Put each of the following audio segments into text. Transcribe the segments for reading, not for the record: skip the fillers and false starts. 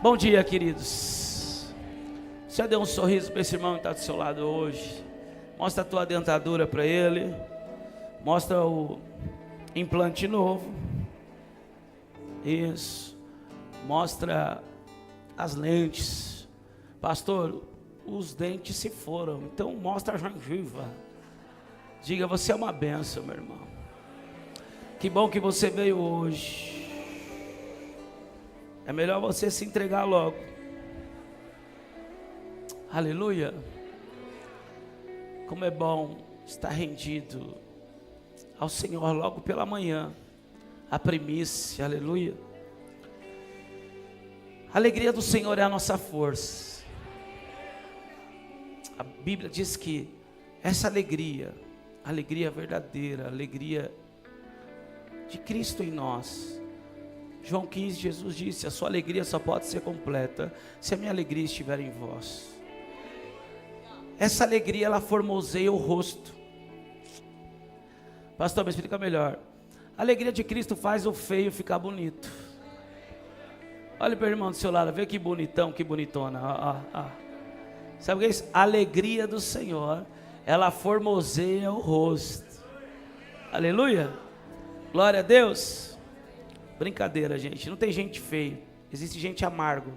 Bom dia, queridos. Você deu um sorriso para esse irmão que está do seu lado hoje. Mostra a tua dentadura para ele. Mostra o implante novo. Isso. Mostra as lentes. Pastor, os dentes se foram, então mostra a gengiva. Diga, você é uma bênção, meu irmão. Que bom que você veio hoje. É melhor você se entregar logo. Aleluia. Como é bom estar rendido ao Senhor logo pela manhã. A primícia, aleluia. A alegria do Senhor é a nossa força. A Bíblia diz que essa alegria, a alegria verdadeira, a alegria de Cristo em nós. João 15, Jesus disse, a sua alegria só pode ser completa se a minha alegria estiver em vós. Essa alegria, ela formoseia o rosto. Pastor, me explica melhor. A alegria de Cristo faz o feio ficar bonito. Olha para o irmão do seu lado, vê que bonitão, que bonitona. Sabe o que é isso? A alegria do Senhor, ela formoseia o rosto. Aleluia. Glória a Deus. Brincadeira, gente. Não tem gente feia. Existe gente amargo.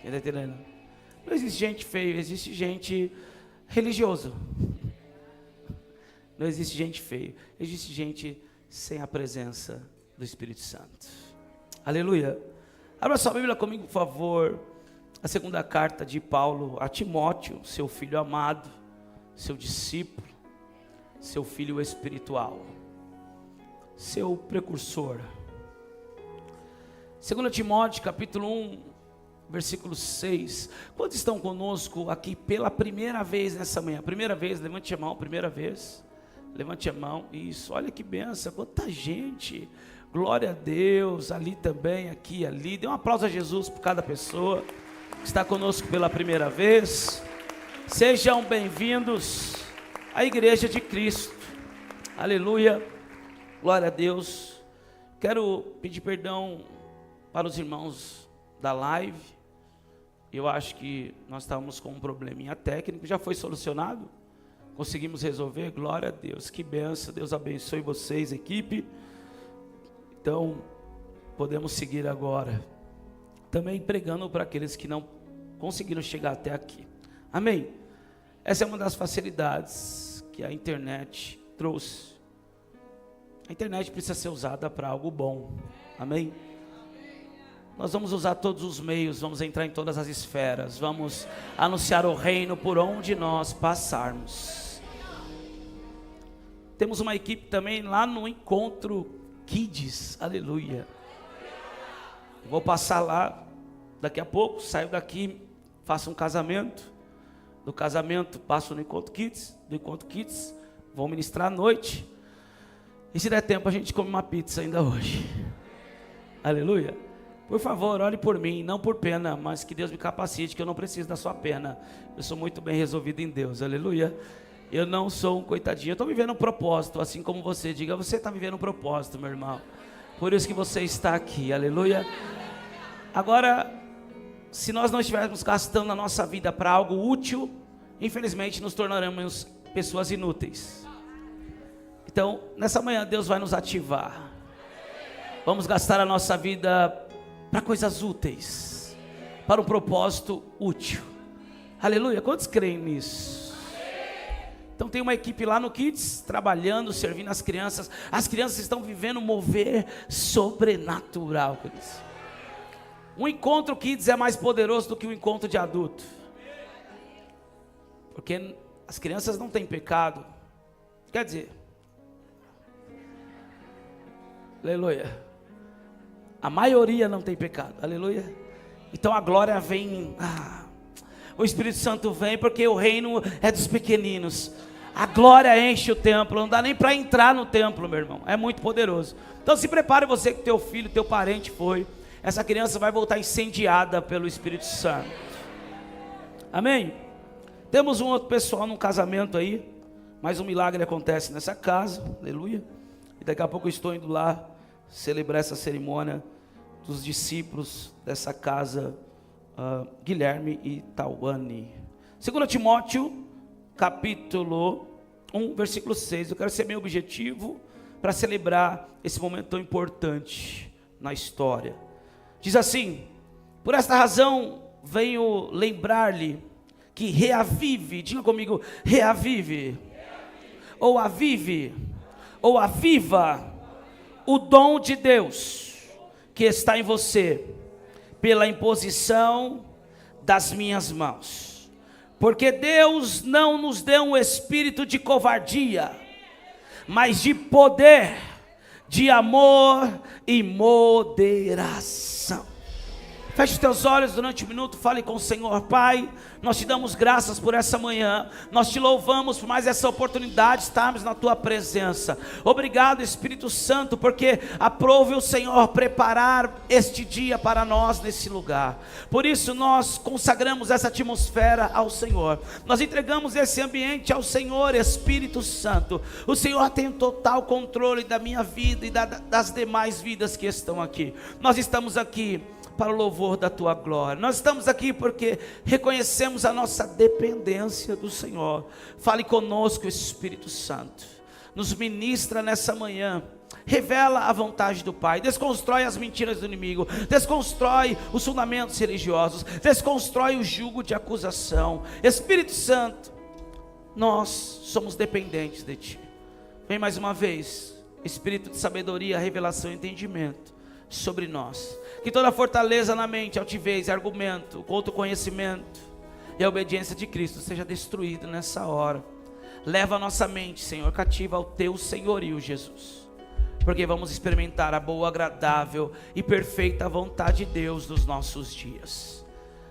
Quem está entendendo? Não existe gente feia. Existe gente religioso. Não existe gente feia. Existe gente sem a presença do Espírito Santo. Aleluia. Abra sua Bíblia comigo, por favor. A segunda carta de Paulo a Timóteo, seu filho amado, seu discípulo, seu filho espiritual, seu precursor. 2 Timóteo capítulo 1, versículo 6. Quantos estão conosco aqui pela primeira vez nessa manhã? Primeira vez, levante a mão, primeira vez. Levante a mão, isso, olha que benção, quanta gente. Glória a Deus, ali também, aqui, ali. Dê um aplauso a Jesus por cada pessoa que está conosco pela primeira vez. Sejam bem-vindos à Igreja de Cristo. Aleluia. Glória a Deus. Quero pedir perdão para os irmãos da live. Eu acho que nós estávamos com um probleminha técnico. Já foi solucionado? Conseguimos resolver? Glória a Deus. Que benção. Deus abençoe vocês, equipe. Então, podemos seguir agora. Também pregando para aqueles que não conseguiram chegar até aqui. Amém? Essa é uma das facilidades que a internet trouxe. A internet precisa ser usada para algo bom. Amém? Nós vamos usar todos os meios, vamos entrar em todas as esferas, vamos anunciar o reino por onde nós passarmos. Temos uma equipe também lá no Encontro Kids, aleluia. Eu vou passar lá daqui a pouco, saio daqui, faço um casamento. Do casamento passo no Encontro Kids, do Encontro Kids vou ministrar à noite. E se der tempo a gente come uma pizza ainda hoje. Aleluia. Por favor, ore por mim, não por pena, mas que Deus me capacite, que eu não preciso da sua pena. Eu sou muito bem resolvido em Deus, aleluia. Eu não sou um coitadinho, eu estou vivendo um propósito, assim como você. Diga, você está vivendo um propósito, meu irmão. Por isso que você está aqui, aleluia. Agora, se nós não estivermos gastando a nossa vida para algo útil, infelizmente nos tornaremos pessoas inúteis. Então, nessa manhã Deus vai nos ativar. Vamos gastar a nossa vida para coisas úteis, para um propósito útil. Aleluia, quantos creem nisso? Então tem uma equipe lá no Kids, trabalhando, servindo as crianças. As crianças estão vivendo um mover sobrenatural. Um encontro Kids é mais poderoso do que um encontro de adulto. Porque as crianças não têm pecado. Quer dizer, aleluia, a maioria não tem pecado, aleluia. Então a glória vem, o Espírito Santo vem porque o reino é dos pequeninos. A glória enche o templo, não dá nem para entrar no templo, meu irmão, é muito poderoso. Então se prepare você que teu filho, teu parente foi. Essa criança vai voltar incendiada pelo Espírito Santo. Amém? Temos um outro pessoal num casamento aí, mas um milagre acontece nessa casa, aleluia. E daqui a pouco eu estou indo lá celebrar essa cerimônia dos discípulos dessa casa, Guilherme e Tawane. 2 Timóteo, capítulo 1, versículo 6. Eu quero ser bem objetivo para celebrar esse momento tão importante na história. Diz assim: por esta razão venho lembrar-lhe que reavive, diga comigo, reavive, ou avive, ou aviva o dom de Deus que está em você, pela imposição das minhas mãos. Porque Deus não nos deu um espírito de covardia, mas de poder, de amor e moderação. Feche os teus olhos durante um minuto, fale com o Senhor. Pai, nós te damos graças por essa manhã, nós te louvamos por mais essa oportunidade de estarmos na tua presença. Obrigado, Espírito Santo, porque aprove o Senhor preparar este dia para nós nesse lugar. Por isso nós consagramos essa atmosfera ao Senhor, nós entregamos esse ambiente ao Senhor. Espírito Santo, o Senhor tem total controle da minha vida e das demais vidas que estão aqui. Nós estamos aqui para o louvor da tua glória. Nós estamos aqui porque reconhecemos a nossa dependência do Senhor. Fale conosco, Espírito Santo, nos ministra nessa manhã, revela a vontade do Pai, desconstrói as mentiras do inimigo, desconstrói os fundamentos religiosos, desconstrói o jugo de acusação. Espírito Santo, nós somos dependentes de ti. Vem mais uma vez, Espírito de sabedoria, revelação e entendimento sobre nós. Que toda fortaleza na mente, altivez, argumento, conhecimento e a obediência de Cristo seja destruído nessa hora. Leva a nossa mente, Senhor, cativa ao teu senhorio, Jesus, porque vamos experimentar a boa, agradável e perfeita vontade de Deus dos nossos dias.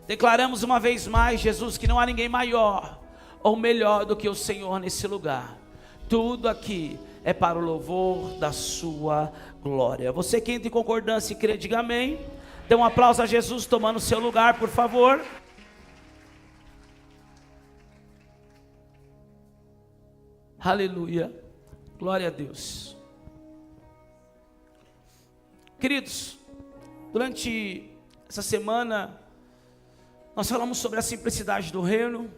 Declaramos uma vez mais, Jesus, que não há ninguém maior ou melhor do que o Senhor nesse lugar. Tudo aqui é para o louvor da sua glória. Você que entra em concordância e crê, diga amém. Dê um aplauso a Jesus tomando o seu lugar, por favor. Aleluia, glória a Deus. Queridos, durante essa semana nós falamos sobre a simplicidade do reino,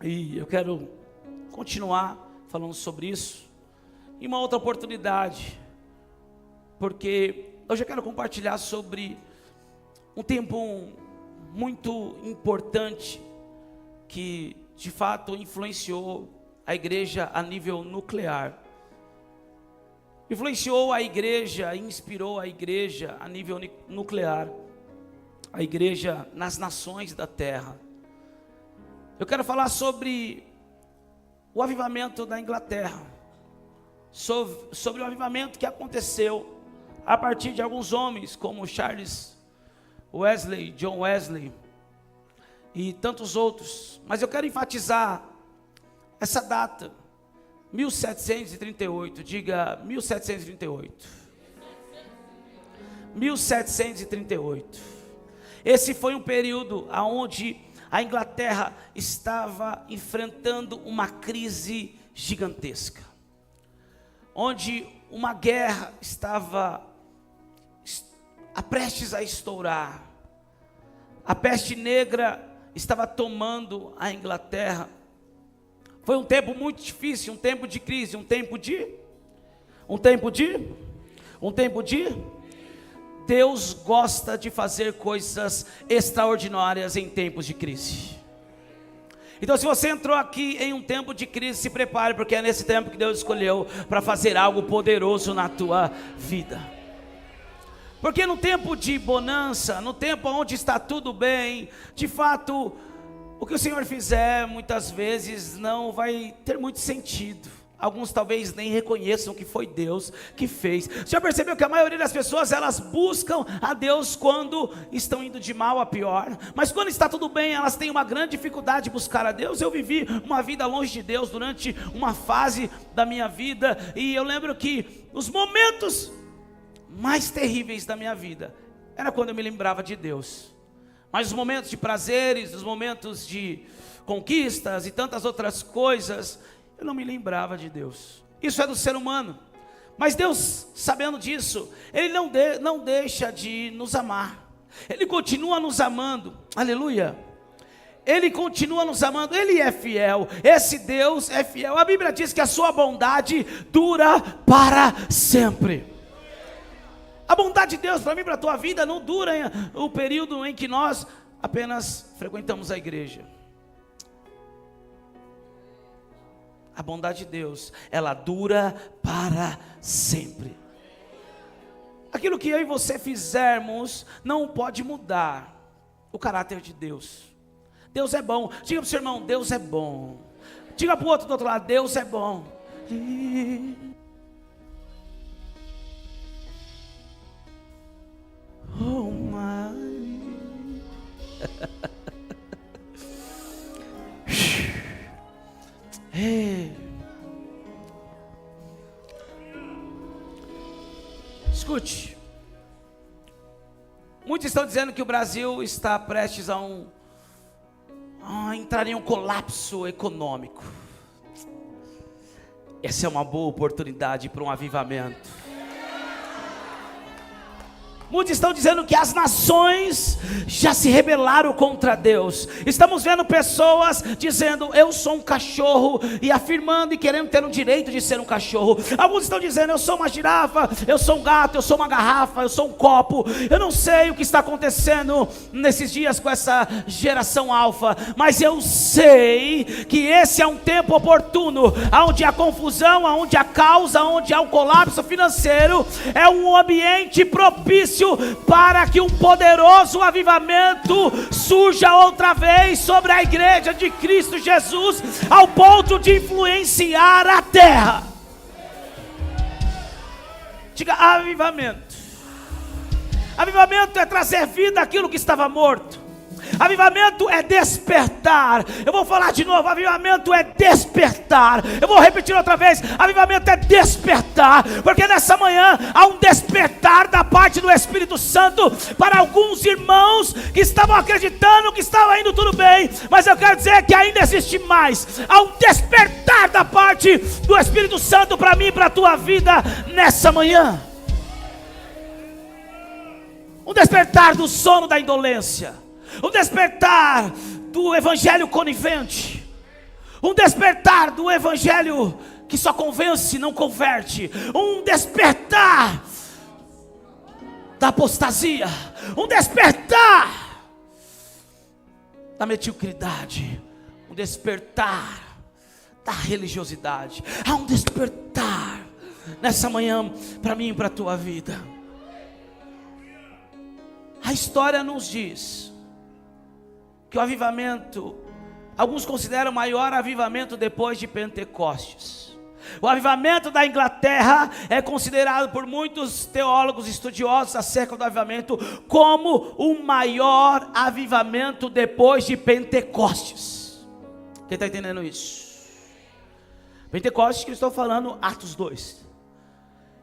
e eu quero continuar falando sobre isso em uma outra oportunidade, porque hoje eu quero compartilhar sobre um tempo muito importante que de fato influenciou a igreja a nível nuclear, influenciou a igreja, inspirou a igreja a nível nuclear, a igreja nas nações da terra. Eu quero falar sobre o avivamento da Inglaterra, sobre o avivamento que aconteceu a partir de alguns homens como Charles Wesley, John Wesley e tantos outros. Mas eu quero enfatizar essa data, 1738, diga 1738. 1738. Esse foi um período onde a Inglaterra estava enfrentando uma crise gigantesca, onde uma guerra estava prestes a estourar. A peste negra estava tomando a Inglaterra. Foi um tempo muito difícil, um tempo de crise, um tempo de Deus gosta de fazer coisas extraordinárias em tempos de crise. Então, se você entrou aqui em um tempo de crise, se prepare, porque é nesse tempo que Deus escolheu para fazer algo poderoso na tua vida. Porque no tempo de bonança, no tempo onde está tudo bem, de fato, o que o Senhor fizer muitas vezes não vai ter muito sentido. Alguns talvez nem reconheçam que foi Deus que fez. Você já percebeu que a maioria das pessoas, elas buscam a Deus quando estão indo de mal a pior, mas quando está tudo bem, elas têm uma grande dificuldade de buscar a Deus. Eu vivi uma vida longe de Deus durante uma fase da minha vida, e eu lembro que os momentos mais terríveis da minha vida era quando eu me lembrava de Deus. Mas os momentos de prazeres, os momentos de conquistas e tantas outras coisas, eu não me lembrava de Deus. Isso é do ser humano. Mas Deus, sabendo disso, Ele não deixa de nos amar. Ele continua nos amando, aleluia. Ele continua nos amando, Ele é fiel, esse Deus é fiel. A Bíblia diz que a sua bondade dura para sempre. A bondade de Deus para mim, para a tua vida, não dura o período em que nós apenas frequentamos a igreja. A bondade de Deus, ela dura para sempre. Aquilo que eu e você fizermos não pode mudar o caráter de Deus. Deus é bom. Diga para o seu irmão, Deus é bom. Diga para o outro do outro lado, Deus é bom. Oh my. Escute. Muitos estão dizendo que o Brasil está prestes a entrar em um colapso econômico. Essa é uma boa oportunidade para um avivamento. Muitos estão dizendo que as nações já se rebelaram contra Deus. Estamos vendo pessoas dizendo, eu sou um cachorro, e afirmando e querendo ter o direito de ser um cachorro. Alguns estão dizendo, eu sou uma girafa, eu sou um gato, eu sou uma garrafa, eu sou um copo. Eu não sei o que está acontecendo nesses dias com essa geração alfa, mas eu sei que esse é um tempo oportuno, onde há confusão, onde há causa, onde há um colapso financeiro. É um ambiente propício para que um poderoso avivamento surja outra vez sobre a igreja de Cristo Jesus, ao ponto de influenciar a terra. Diga avivamento. Avivamento é trazer vida àquilo que estava morto. Avivamento é despertar. Eu vou falar de novo, avivamento é despertar. Eu vou repetir outra vez, avivamento é despertar. Porque nessa manhã há um despertar da parte do Espírito Santo para alguns irmãos que estavam acreditando que estava indo tudo bem, mas eu quero dizer que ainda existe mais. Há um despertar da parte do Espírito Santo para mim e para a tua vida nessa manhã. Um despertar do sono da indolência. Um despertar do evangelho conivente. Um despertar do evangelho que só convence, não converte. Um despertar da apostasia. Um despertar da mediocridade. Um despertar da religiosidade. Há um despertar nessa manhã para mim e para a tua vida. A história nos diz que o avivamento, alguns consideram o maior avivamento depois de Pentecostes. O avivamento da Inglaterra é considerado por muitos teólogos estudiosos acerca do avivamento como o maior avivamento depois de Pentecostes. Quem está entendendo isso? Pentecostes que eu estou falando, Atos 2.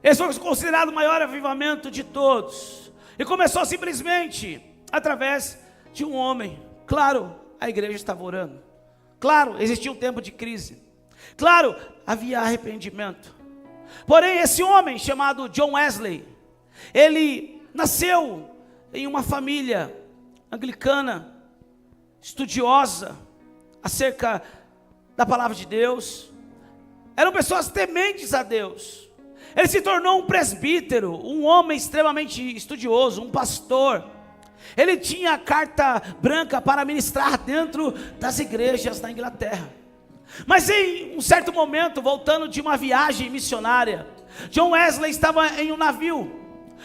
Esse foi considerado o maior avivamento de todos. E começou simplesmente através de um homem. Claro, a igreja estava orando. Claro, existia um tempo de crise. Claro, havia arrependimento. Porém, esse homem chamado John Wesley, ele nasceu em uma família anglicana, estudiosa acerca da palavra de Deus. Eram pessoas tementes a Deus. Ele se tornou um presbítero, um homem extremamente estudioso, um pastor. Ele tinha carta branca para ministrar dentro das igrejas da Inglaterra. Mas em um certo momento, voltando de uma viagem missionária, John Wesley estava em um navio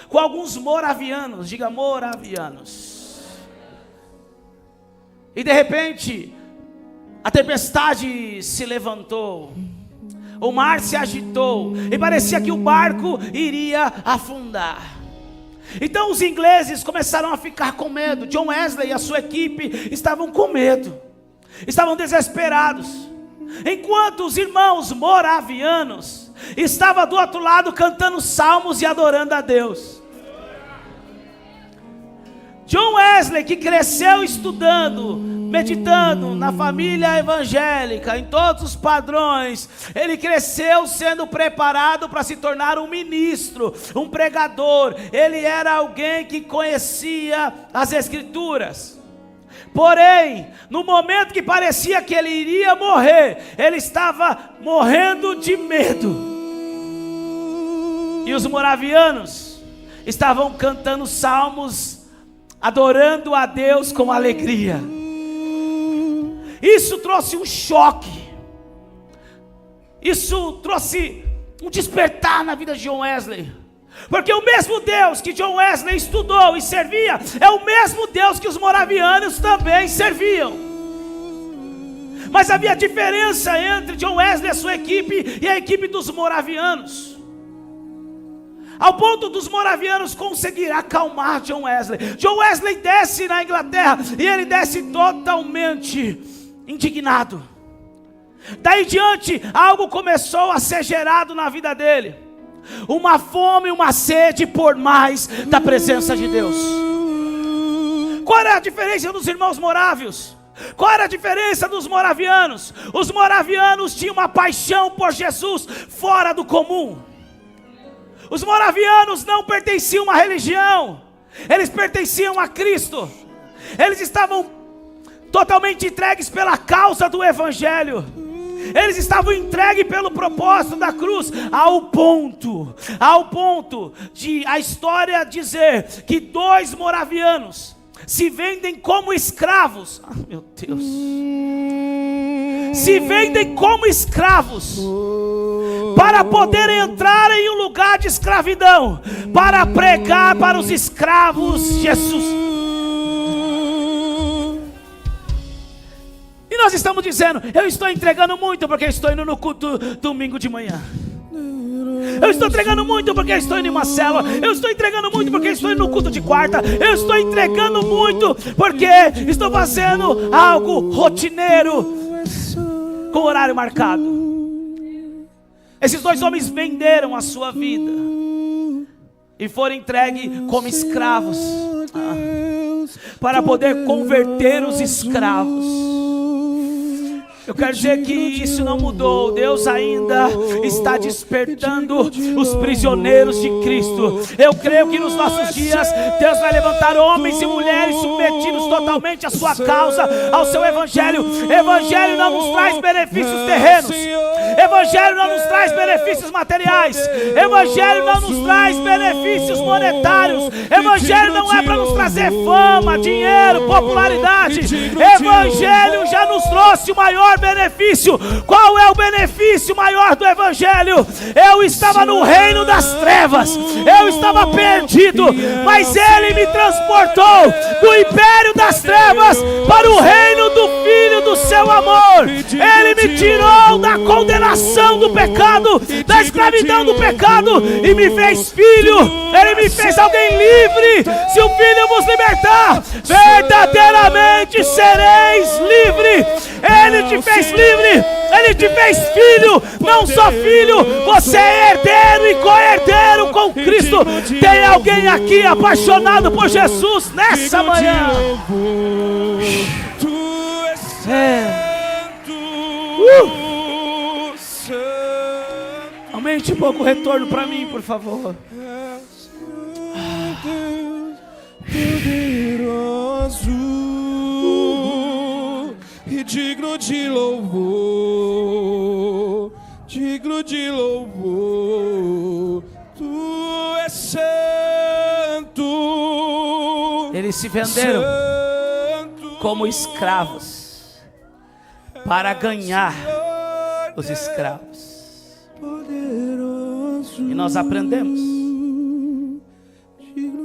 com alguns moravianos. Diga moravianos. E de repente a tempestade se levantou, o mar se agitou e parecia que o barco iria afundar. Então os ingleses começaram a ficar com medo. John Wesley e a sua equipe estavam com medo, estavam desesperados, enquanto os irmãos moravianos estavam do outro lado cantando salmos e adorando a Deus. John Wesley, que cresceu estudando, meditando na família evangélica, em todos os padrões, ele cresceu sendo preparado para se tornar um ministro, um pregador. Ele era alguém que conhecia as Escrituras. Porém, no momento que parecia que ele iria morrer, ele estava morrendo de medo. E os moravianos estavam cantando salmos, adorando a Deus com alegria. Isso trouxe um choque. Isso trouxe um despertar na vida de John Wesley. Porque o mesmo Deus que John Wesley estudou e servia é o mesmo Deus que os moravianos também serviam. Mas havia diferença entre John Wesley e a sua equipe e a equipe dos moravianos, ao ponto dos moravianos conseguir acalmar John Wesley. John Wesley desce na Inglaterra e ele desce totalmente indignado. Daí diante, algo começou a ser gerado na vida dele. Uma fome, uma sede por mais da presença de Deus. Qual era a diferença dos irmãos morávios? Qual era a diferença dos moravianos? Os moravianos tinham uma paixão por Jesus fora do comum. Os moravianos não pertenciam a uma religião, eles pertenciam a Cristo. Eles estavam totalmente entregues pela causa do Evangelho. Eles estavam entregues pelo propósito da cruz, ao ponto de a história dizer que 2 moravianos se vendem como escravos. Ah, meu Deus. Se vendem como escravos para poder entrar em um lugar de escravidão, para pregar para os escravos Jesus. E nós estamos dizendo: eu estou entregando muito porque estou indo no culto domingo de manhã. Eu estou entregando muito porque estou indo em uma célula. Eu estou entregando muito porque estou indo no culto de quarta. Eu estou entregando muito porque estou fazendo algo rotineiro, com horário marcado. Esses 2 homens venderam a sua vida e foram entregues como escravos, para poder converter os escravos. Eu quero dizer que isso não mudou. Deus ainda está despertando os prisioneiros de Cristo. Eu creio que nos nossos dias Deus vai levantar homens e mulheres submetidos totalmente à sua causa, ao seu Evangelho. Evangelho não nos traz benefícios terrenos. Evangelho não nos traz benefícios materiais. Evangelho não nos traz benefícios monetários. Evangelho não é para nos trazer fama, dinheiro, popularidade. Evangelho já nos trouxe o maior benefício. Qual é o benefício maior do Evangelho? Eu estava no reino das trevas, eu estava perdido, mas Ele me transportou do império das trevas para o reino do Filho do seu amor. Ele me tirou da condenação do pecado, da escravidão do pecado, e me fez filho. Ele me fez alguém livre. Se o Filho vos libertar, verdadeiramente sereis livre. Ele te fez livre, Ele te fez filho. Não só filho, você é herdeiro e co-herdeiro com Cristo. Tem alguém aqui apaixonado por Jesus nessa manhã? Aumente um pouco o retorno para mim, por favor. Poderoso e digno de louvor, digno de louvor. Tu és santo. Eles se venderam como escravos para ganhar os escravos. E nós aprendemos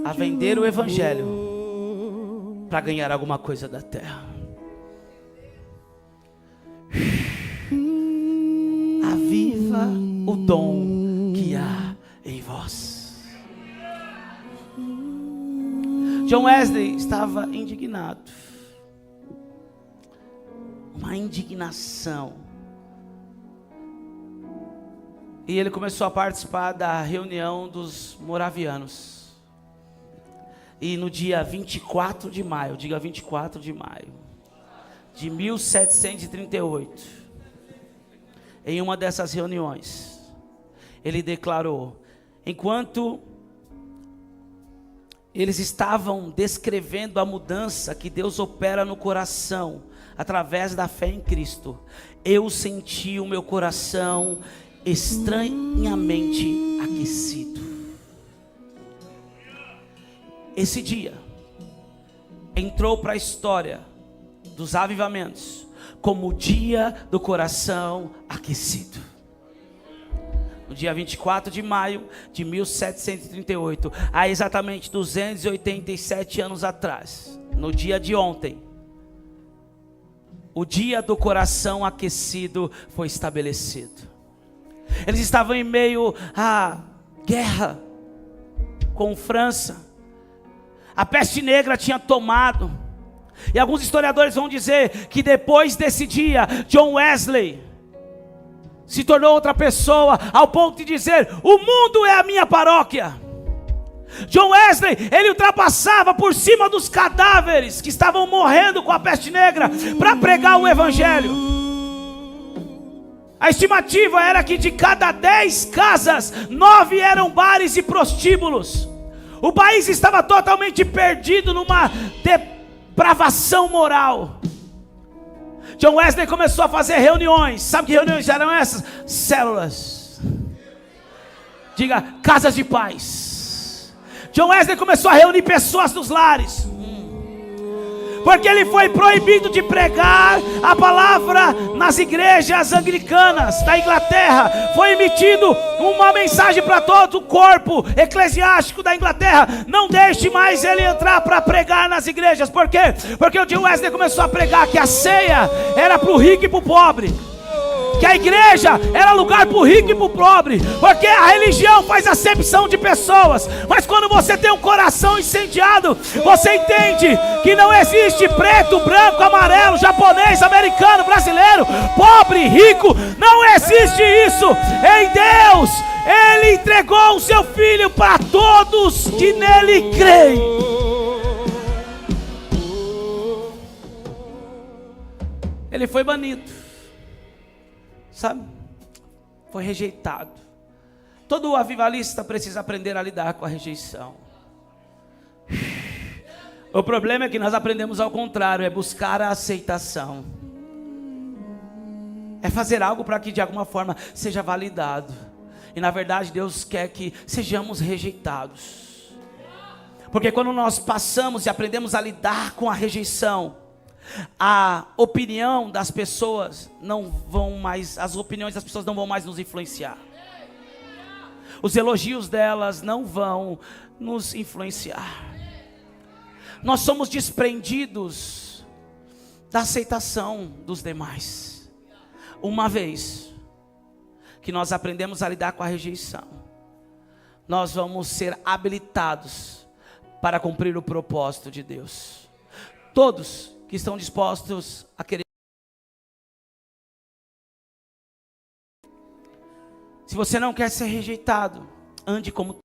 a vender o Evangelho para ganhar alguma coisa da terra. Aviva o dom que há em vós. John Wesley estava indignado. Uma indignação. E ele começou a participar da reunião dos moravianos. E no dia 24 de maio, diga 24 de maio, de 1738, em uma dessas reuniões, ele declarou, enquanto eles estavam descrevendo a mudança que Deus opera no coração, através da fé em Cristo, eu senti o meu coração estranhamente aquecido. Esse dia entrou para a história dos avivamentos como o dia do coração aquecido. No dia 24 de maio de 1738, há exatamente 287 anos atrás, no dia de ontem, o dia do coração aquecido foi estabelecido. Eles estavam em meio à guerra com França. A peste negra tinha tomado. E alguns historiadores vão dizer que depois desse dia, John Wesley se tornou outra pessoa, ao ponto de dizer: o mundo é a minha paróquia. John Wesley, ele ultrapassava por cima dos cadáveres que estavam morrendo com a peste negra para pregar o evangelho. A estimativa era que de cada 10 casas, 9 eram bares e prostíbulos. O país estava totalmente perdido numa depravação moral. John Wesley começou a fazer reuniões. Sabe que reuniões eram essas? Células. Diga, casas de paz. John Wesley começou a reunir pessoas nos lares, porque ele foi proibido de pregar a palavra nas igrejas anglicanas da Inglaterra. Foi emitido uma mensagem para todo o corpo eclesiástico da Inglaterra: não deixe mais ele entrar para pregar nas igrejas. Por quê? Porque o John Wesley começou a pregar que a ceia era para o rico e para o pobre, que a igreja era lugar para o rico e para o pobre, porque a religião faz acepção de pessoas. Mas quando você tem um coração incendiado, você entende que não existe preto, branco, amarelo, japonês, americano, brasileiro, pobre, rico. Não existe isso. Em Deus, Ele entregou o seu Filho para todos que nele creem. Ele foi banido, sabe? Foi rejeitado. Todo avivalista precisa aprender a lidar com a rejeição. O problema é que nós aprendemos ao contrário, é buscar a aceitação. É fazer algo para que de alguma forma seja validado. E na verdade Deus quer que sejamos rejeitados. Porque quando nós passamos e aprendemos a lidar com a rejeição, a opinião das pessoas não vão mais, as opiniões das pessoas não vão mais nos influenciar. Os elogios delas não vão nos influenciar. Nós somos desprendidos da aceitação dos demais. Uma vez que nós aprendemos a lidar com a rejeição, nós vamos ser habilitados para cumprir o propósito de Deus. Todos que estão dispostos a querer. Se você não quer ser rejeitado, ande como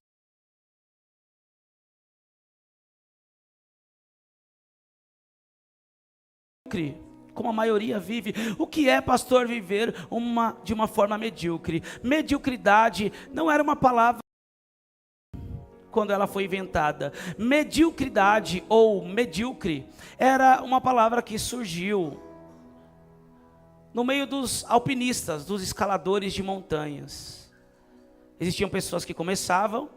a maioria vive. O que é, pastor, viver de uma forma medíocre? Mediocridade não era uma palavra quando ela foi inventada. Mediocridade ou medíocre era uma palavra que surgiu no meio dos alpinistas, dos escaladores de montanhas. Existiam pessoas que começavam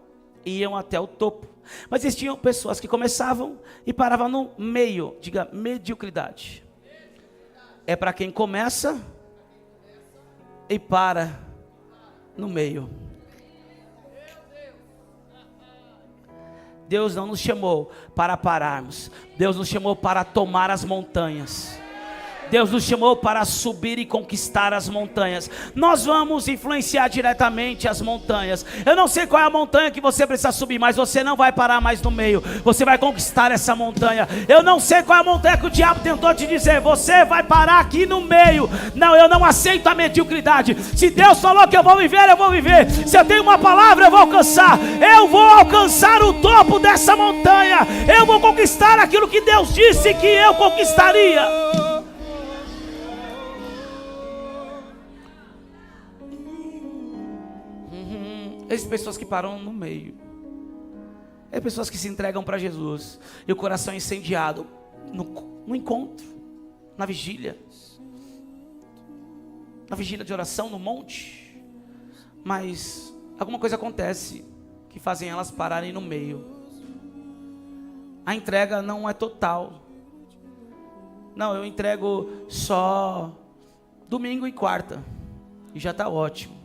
e iam até o topo, mas existiam pessoas que começavam e paravam no meio. Diga, mediocridade. É para quem começa e para no meio. Deus não nos chamou para pararmos. Deus nos chamou para tomar as montanhas. Deus nos chamou para subir e conquistar as montanhas. Nós vamos influenciar diretamente as montanhas. Eu não sei qual é a montanha que você precisa subir, mas você não vai parar mais no meio. Você vai conquistar essa montanha. Eu não sei qual é a montanha que o diabo tentou te dizer. Você vai parar aqui no meio. Não, eu não aceito a mediocridade. Se Deus falou que eu vou viver, eu vou viver. Se eu tenho uma palavra, eu vou alcançar. Eu vou alcançar o topo dessa montanha. Eu vou conquistar aquilo que Deus disse que eu conquistaria. Existem pessoas que param no meio. É pessoas que se entregam para Jesus e o coração incendiado no encontro, na vigília de oração, no monte. Mas alguma coisa acontece que fazem elas pararem no meio. A entrega não é total. Não, eu entrego só domingo e quarta e já está ótimo.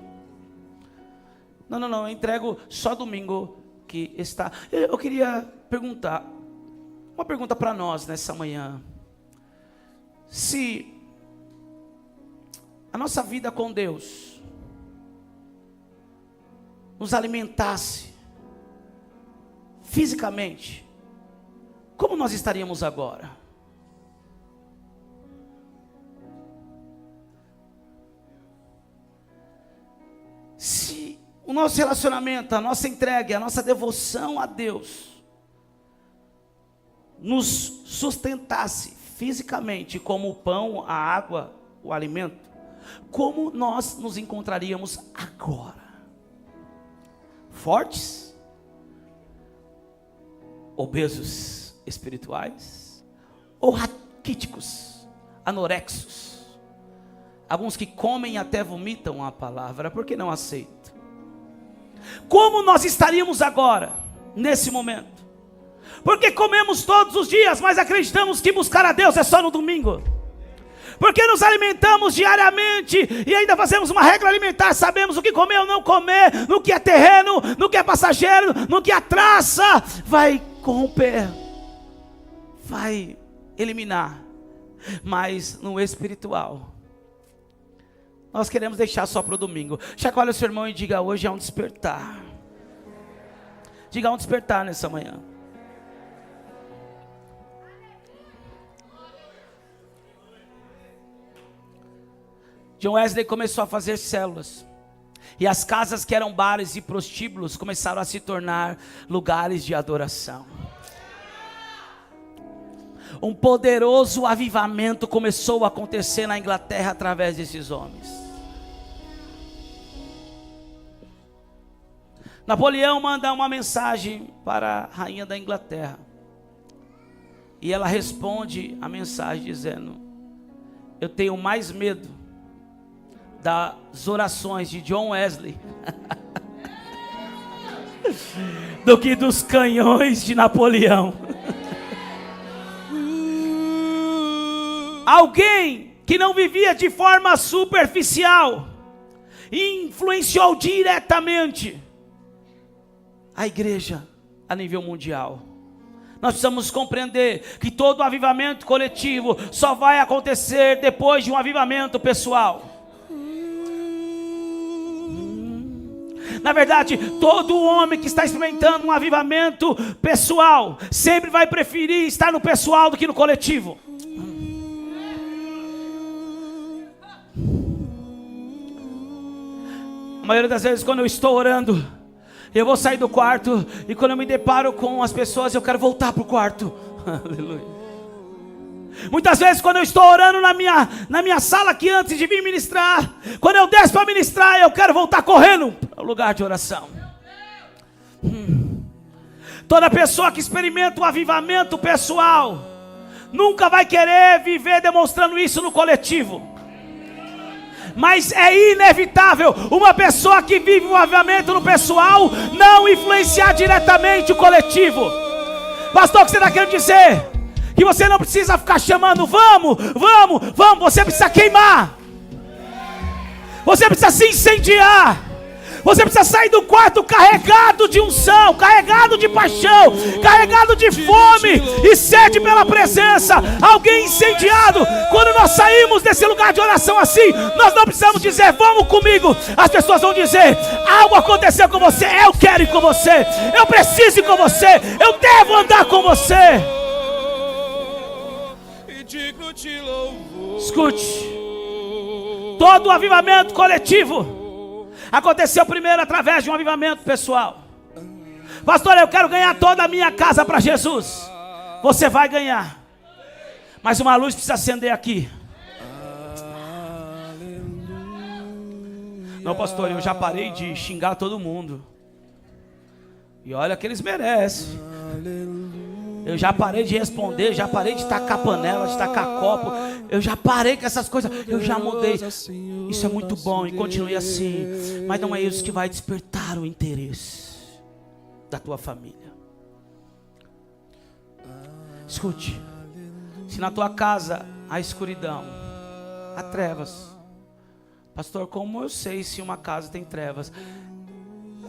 Não, eu entrego só domingo que está. Eu queria perguntar, uma pergunta para nós nessa manhã. Se a nossa vida com Deus nos alimentasse fisicamente, como nós estaríamos agora? Se o nosso relacionamento, a nossa entrega, a nossa devoção a Deus nos sustentasse fisicamente como o pão, a água, o alimento, como nós nos encontraríamos agora? Fortes? Obesos espirituais? Ou raquíticos, anorexos? Alguns que comem até vomitam a palavra, porque não aceitam. Como nós estaríamos agora, nesse momento? Porque comemos todos os dias, mas acreditamos que buscar a Deus é só no domingo. Porque nos alimentamos diariamente e ainda fazemos uma regra alimentar, sabemos o que comer ou não comer, no que é terreno, no que é passageiro, no que a traça vai corromper, vai eliminar. Mas no espiritual, nós queremos deixar só para o domingo. Chacoalha o seu irmão e diga: hoje é um despertar. Diga: um despertar nessa manhã. John Wesley começou a fazer células. E as casas que eram bares e prostíbulos começaram a se tornar lugares de adoração. Um poderoso avivamento começou a acontecer na Inglaterra através desses homens. Napoleão manda uma mensagem para a rainha da Inglaterra. E ela responde a mensagem dizendo: eu tenho mais medo das orações de John Wesley do que dos canhões de Napoleão. Alguém que não vivia de forma superficial influenciou diretamente a igreja a nível mundial. Nós precisamos compreender que todo avivamento coletivo só vai acontecer depois de um avivamento pessoal. Na verdade, todo homem que está experimentando um avivamento pessoal sempre vai preferir estar no pessoal do que no coletivo. A maioria das vezes, quando eu estou orando, eu vou sair do quarto, e quando eu me deparo com as pessoas, eu quero voltar para o quarto. Aleluia. Muitas vezes, quando eu estou orando na minha sala aqui antes de vir ministrar, quando eu desço para ministrar, eu quero voltar correndo para o lugar de oração. Toda pessoa que experimenta um avivamento pessoal nunca vai querer viver demonstrando isso no coletivo. Mas é inevitável uma pessoa que vive um avivamento no pessoal não influenciar diretamente o coletivo. Pastor, o que você está querendo dizer? Que você não precisa ficar chamando: vamos, você precisa queimar. Você precisa se incendiar. Você precisa sair do quarto carregado de unção, carregado de paixão, carregado de fome e sede pela presença. Alguém incendiado. Quando nós saímos desse lugar de oração assim, nós não precisamos dizer, vamos comigo. As pessoas vão dizer, algo aconteceu com você, eu quero ir com você, eu preciso ir com você, eu devo andar com você. Escute, todo o avivamento coletivo aconteceu primeiro através de um avivamento pessoal. Pastor, eu quero ganhar toda a minha casa para Jesus. Você vai ganhar, mas uma luz precisa acender aqui. Não, pastor, eu já parei de xingar todo mundo. E olha que eles merecem. Eu já parei de responder, já parei de tacar panela, de tacar copo. Eu já parei com essas coisas, eu já mudei. Isso é muito bom e continue assim. Mas não é isso que vai despertar o interesse da tua família. Escute, se na tua casa há escuridão, há trevas. Pastor, como eu sei se uma casa tem trevas?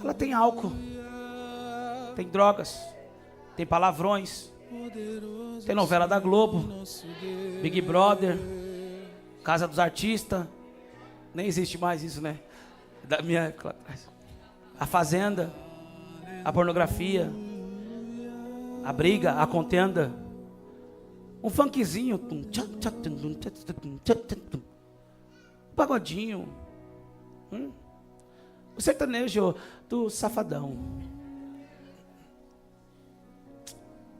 Ela tem álcool, tem drogas, tem palavrões, tem novela da Globo, Big Brother, Casa dos Artistas. Nem existe mais isso, né? Da minha época lá atrás. A Fazenda, a pornografia, a briga, a contenda. Um funkzinho, um pagodinho, o sertanejo do safadão.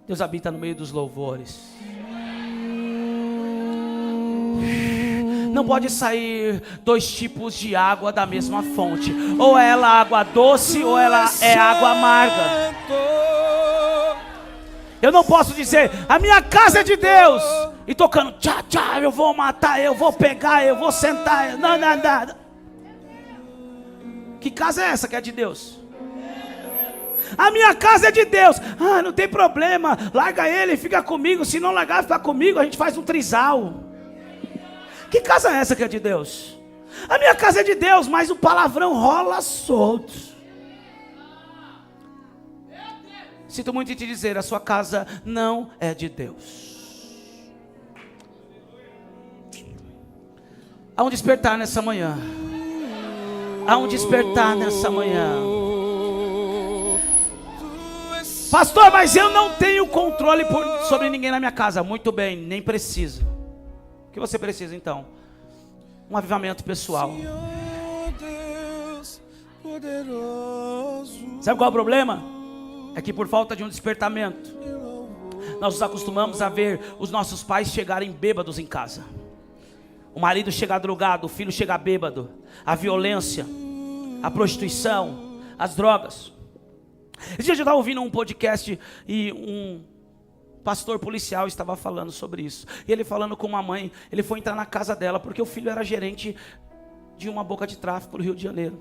Deus habita no meio dos louvores. Não pode sair dois tipos de água da mesma fonte. Ou ela é água doce ou ela é água amarga. Eu não posso dizer, a minha casa é de Deus, e tocando tchá tchá, eu vou matar, eu vou pegar, eu vou sentar. Não, não, não. Que casa é essa que é de Deus? A minha casa é de Deus. Ah, não tem problema, larga ele, fica comigo. Se não largar, ficar comigo, a gente faz um trisal. Que casa é essa que é de Deus? A minha casa é de Deus, mas o palavrão rola solto. Sinto muito em te dizer, a sua casa não é de Deus. Há um despertar nessa manhã. Há um despertar nessa manhã. Pastor, mas eu não tenho controle sobre ninguém na minha casa. Muito bem, nem precisa. O que você precisa então? Um avivamento pessoal. Sabe qual é o problema? É que por falta de um despertamento, nós nos acostumamos a ver os nossos pais chegarem bêbados em casa. O marido chega drogado, o filho chega bêbado. A violência, a prostituição, as drogas. Esse dia eu estava ouvindo um podcast e um pastor policial estava falando sobre isso. E ele falando com uma mãe, ele foi entrar na casa dela porque o filho era gerente de uma boca de tráfico no Rio de Janeiro.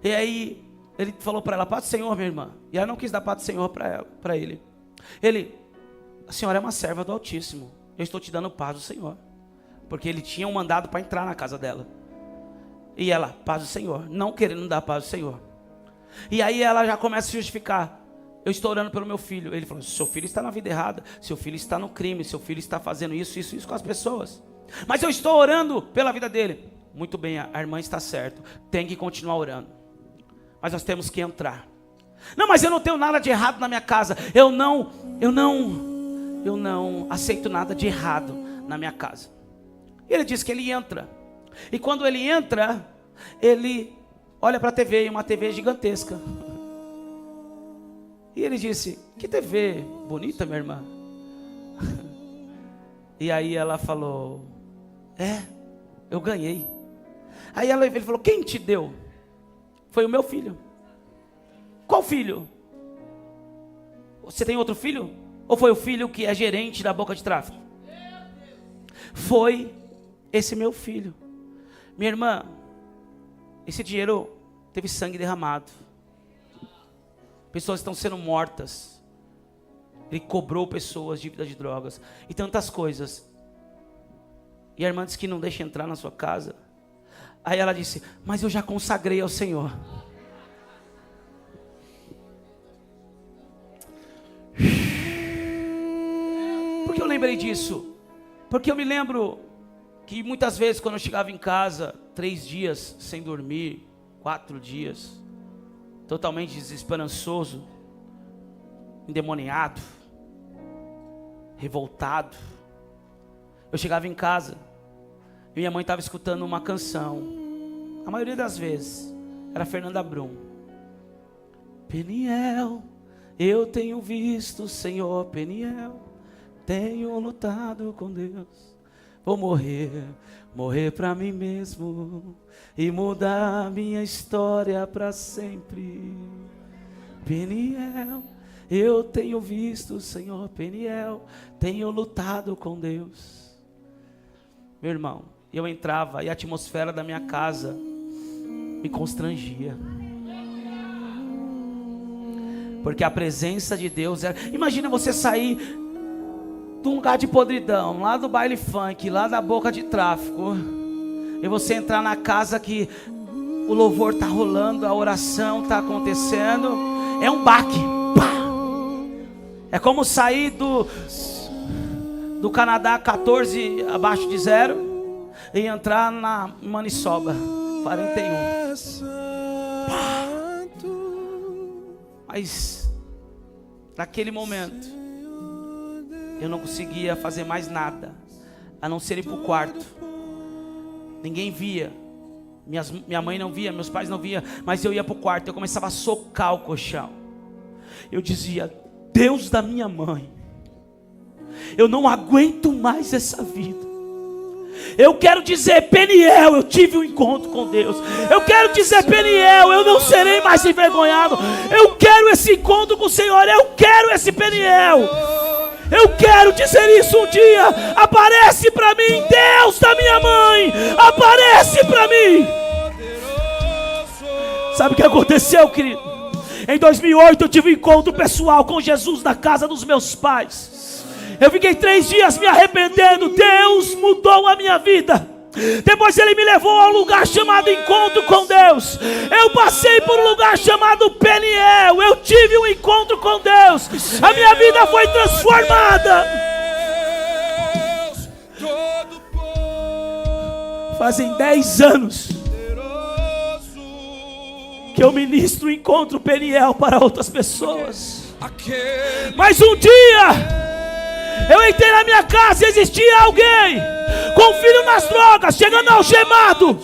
E aí ele falou para ela, paz do Senhor, minha irmã. E ela não quis dar paz do Senhor para ele. A senhora é uma serva do Altíssimo. Eu estou te dando paz do Senhor. Porque ele tinha um mandado para entrar na casa dela. E ela, paz do Senhor, não querendo dar paz do Senhor. E aí ela já começa a justificar. Eu estou orando pelo meu filho. Ele falou, seu filho está na vida errada. Seu filho está no crime. Seu filho está fazendo isso com as pessoas. Mas eu estou orando pela vida dele. Muito bem, a irmã está certa. Tem que continuar orando. Mas nós temos que entrar. Não, mas eu não tenho nada de errado na minha casa. Eu não aceito nada de errado na minha casa. E ele diz que ele entra. E quando ele entra, ele olha para a TV, e uma TV gigantesca. E ele disse, que TV bonita, minha irmã. E aí ela falou, eu ganhei. Aí ele falou, quem te deu? Foi o meu filho. Qual filho? Você tem outro filho? Ou foi o filho que é gerente da boca de tráfico? Foi esse meu filho. Minha irmã, esse dinheiro teve sangue derramado. Pessoas estão sendo mortas. Ele cobrou pessoas de vida de drogas e tantas coisas. E a irmã disse que não deixa entrar na sua casa. Aí ela disse, mas eu já consagrei ao Senhor. Por que eu lembrei disso? Porque eu me lembro que muitas vezes quando eu chegava em casa, 3 dias sem dormir, 4 dias, totalmente desesperançoso, endemoniado, revoltado, eu chegava em casa e minha mãe estava escutando uma canção, a maioria das vezes era Fernanda Brum. Peniel, eu tenho visto o Senhor, Peniel, tenho lutado com Deus. Vou morrer pra mim mesmo e mudar minha história pra sempre. Peniel, eu tenho visto o Senhor, Peniel, tenho lutado com Deus. Meu irmão, eu entrava e a atmosfera da minha casa me constrangia. Porque a presença de Deus era... Imagina você sair de um lugar de podridão, lá do baile funk, lá da boca de tráfico, e você entrar na casa que o louvor está rolando, a oração está acontecendo, é um baque. Pá! É como sair do Canadá 14 abaixo de 0 e entrar na Maniçoba 41. Pá! Mas naquele momento eu não conseguia fazer mais nada, a não ser ir para o quarto. Ninguém via, minha mãe não via, meus pais não viam, mas eu ia para o quarto, eu começava a socar o colchão. Eu dizia, Deus da minha mãe, eu não aguento mais essa vida. Eu quero dizer, Peniel, eu tive um encontro com Deus. Eu quero dizer, Peniel, eu não serei mais envergonhado. Eu quero esse encontro com o Senhor, eu quero esse Peniel. Eu quero dizer isso um dia. Aparece para mim, Deus da minha mãe, aparece para mim. Sabe o que aconteceu, querido? Em 2008 eu tive um encontro pessoal com Jesus na casa dos meus pais. Eu fiquei 3 dias me arrependendo. Deus mudou a minha vida. Depois ele me levou a um lugar chamado Encontro com Deus. Eu passei por um lugar chamado Peniel. Eu tive um encontro com Deus. A minha vida foi transformada. Fazem 10 anos que eu ministro o Encontro Peniel para outras pessoas. Mas um dia eu entrei na minha casa e existia alguém com filho nas drogas, chegando algemado,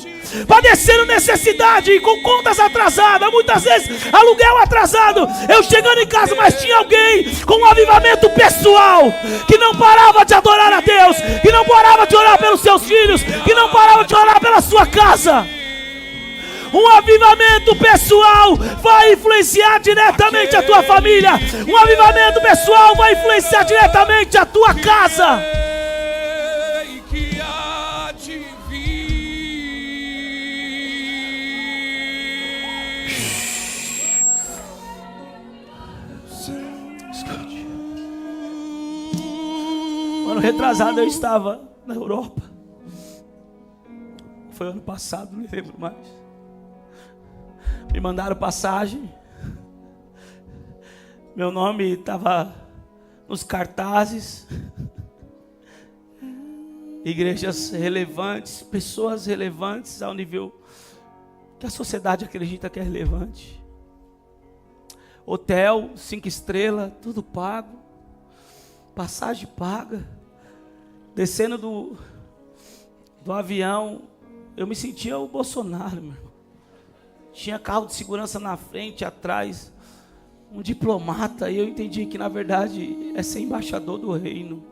padecendo necessidade e com contas atrasadas, muitas vezes aluguel atrasado. Eu chegando em casa, mas tinha alguém com um avivamento pessoal, que não parava de adorar a Deus, que não parava de orar pelos seus filhos, que não parava de orar pela sua casa. Um avivamento pessoal vai influenciar diretamente a tua família. Um avivamento pessoal vai influenciar diretamente a tua casa. Ano retrasado eu estava na Europa. Foi ano passado, não lembro mais. Me mandaram passagem. Meu nome estava nos cartazes. Igrejas relevantes, pessoas relevantes ao nível que a sociedade acredita que é relevante. Hotel, 5 estrelas, tudo pago. Passagem paga. Descendo do avião, eu me sentia o Bolsonaro, meu irmão. Tinha carro de segurança na frente, atrás, um diplomata, e eu entendi que na verdade é ser embaixador do reino.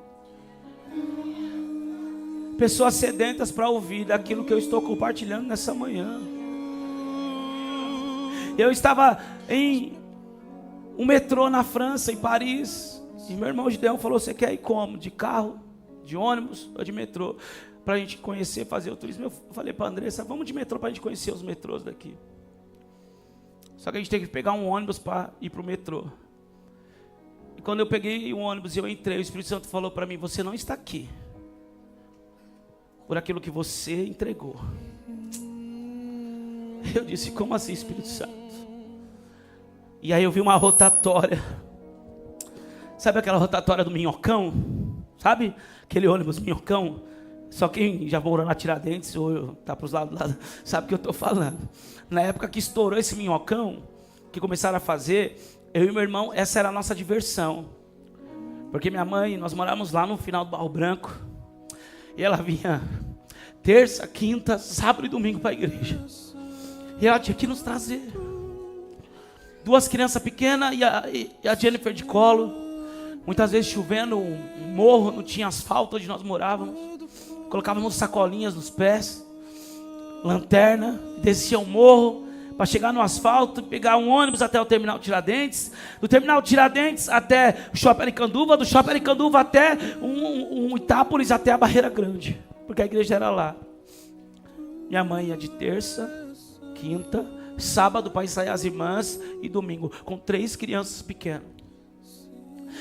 Pessoas sedentas para ouvir daquilo que eu estou compartilhando nessa manhã. Eu estava em um metrô na França, em Paris, e meu irmão Gideão falou, você quer ir como? De carro, de ônibus ou de metrô? Para a gente conhecer, fazer o turismo. Eu falei para a Andressa, vamos de metrô para a gente conhecer os metrôs daqui. Só que a gente tem que pegar um ônibus para ir para o metrô. E quando eu peguei o ônibus e eu entrei, o Espírito Santo falou para mim, você não está aqui por aquilo que você entregou. Eu disse, como assim, Espírito Santo? E aí eu vi uma rotatória. Sabe aquela rotatória do Minhocão? Sabe? Aquele ônibus Minhocão? Só quem já morou na Tiradentes ou tá para os lados lá, sabe o que eu estou falando. Na época que estourou esse Minhocão, que começaram a fazer, eu e meu irmão, essa era a nossa diversão. Porque minha mãe, nós morávamos lá no final do Barro Branco. E ela vinha terça, quinta, sábado e domingo para a igreja. E ela tinha que nos trazer. 2 crianças pequenas e a Jennifer de colo. Muitas vezes chovendo, um morro, não tinha asfalto onde nós morávamos. Colocávamos sacolinhas nos pés, lanterna, descia o morro para chegar no asfalto, pegar um ônibus até o terminal Tiradentes, do terminal Tiradentes até o Shopping Aricanduva, do Shopping Aricanduva até um Itápolis, até a Barreira Grande, porque a igreja era lá. Minha mãe ia de terça, quinta, sábado para ensaiar as irmãs e domingo, com 3 crianças pequenas.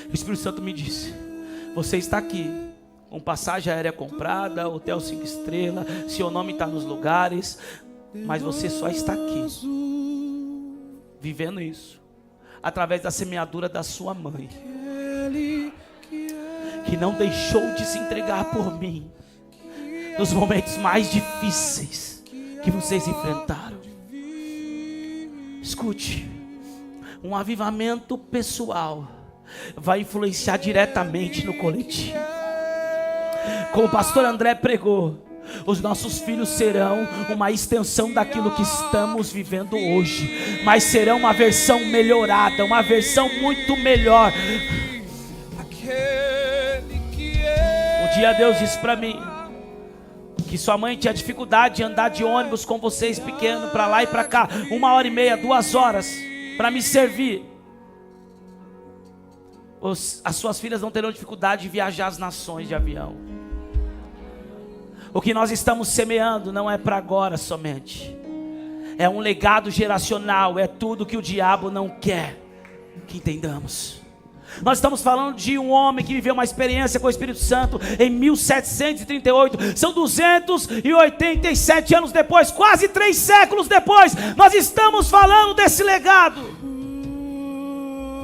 O Espírito Santo me disse, você está aqui, com passagem aérea comprada, hotel 5 estrelas, seu nome está nos lugares, mas você só está aqui, vivendo isso, através da semeadura da sua mãe, que não deixou de se entregar por mim, nos momentos mais difíceis que vocês enfrentaram. Escute, um avivamento pessoal vai influenciar diretamente no coletivo. Como o pastor André pregou, os nossos filhos serão uma extensão daquilo que estamos vivendo hoje, mas serão uma versão melhorada, uma versão muito melhor. Um dia Deus disse para mim que sua mãe tinha dificuldade de andar de ônibus com vocês pequenos, para lá e para cá, 1h30, 2 horas, para me servir. As suas filhas não terão dificuldade de viajar as nações de avião. O que nós estamos semeando não é para agora somente. É um legado geracional, é tudo que o diabo não quer que entendamos. Nós estamos falando de um homem que viveu uma experiência com o Espírito Santo em 1738. São 287 anos depois, quase 3 séculos depois. Nós estamos falando desse legado.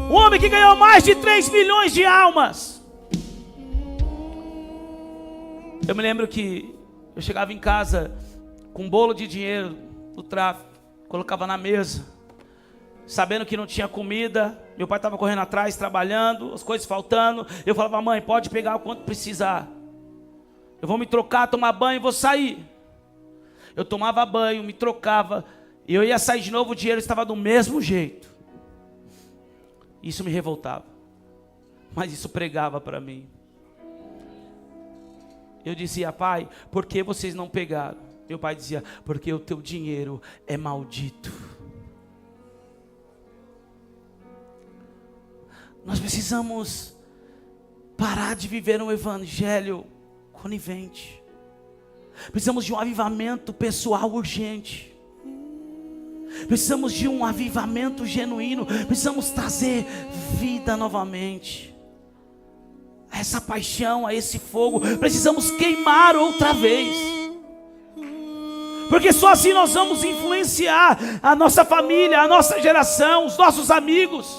Um homem que ganhou mais de 3 milhões de almas. Eu me lembro que eu chegava em casa com um bolo de dinheiro do tráfico, colocava na mesa, sabendo que não tinha comida. Meu pai estava correndo atrás, trabalhando, as coisas faltando. Eu falava, mãe, pode pegar o quanto precisar. Eu vou me trocar, tomar banho e vou sair. Eu tomava banho, me trocava, e eu ia sair de novo, o dinheiro estava do mesmo jeito. Isso me revoltava, mas isso pregava para mim. Eu dizia, pai, por que vocês não pegaram? Meu pai dizia, porque o teu dinheiro é maldito. Nós precisamos parar de viver um evangelho conivente. Precisamos de um avivamento pessoal urgente. Precisamos de um avivamento genuíno. Precisamos trazer vida novamente a essa paixão, a esse fogo. Precisamos queimar outra vez, porque só assim nós vamos influenciar a nossa família, a nossa geração, os nossos amigos.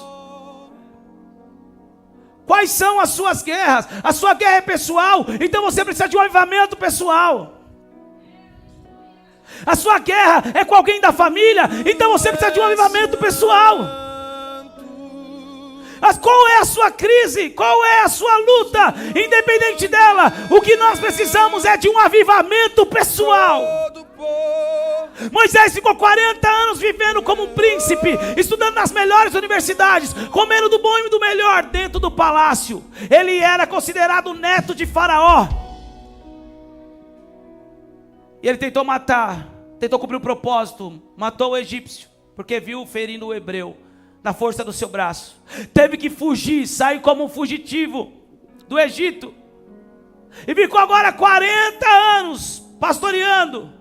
Quais são as suas guerras? A sua guerra é pessoal, então você precisa de um avivamento pessoal. A sua guerra é com alguém da família, então você precisa de um avivamento pessoal. Mas qual é a sua crise? Qual é a sua luta? Independente dela, o que nós precisamos é de um avivamento pessoal. Moisés ficou 40 anos vivendo como um príncipe, estudando nas melhores universidades, comendo do bom e do melhor dentro do palácio. Ele era considerado neto de Faraó. E ele tentou cumprir o propósito, matou o egípcio, porque viu ferindo o hebreu na força do seu braço. Teve que fugir, sair como um fugitivo do Egito. E ficou agora 40 anos pastoreando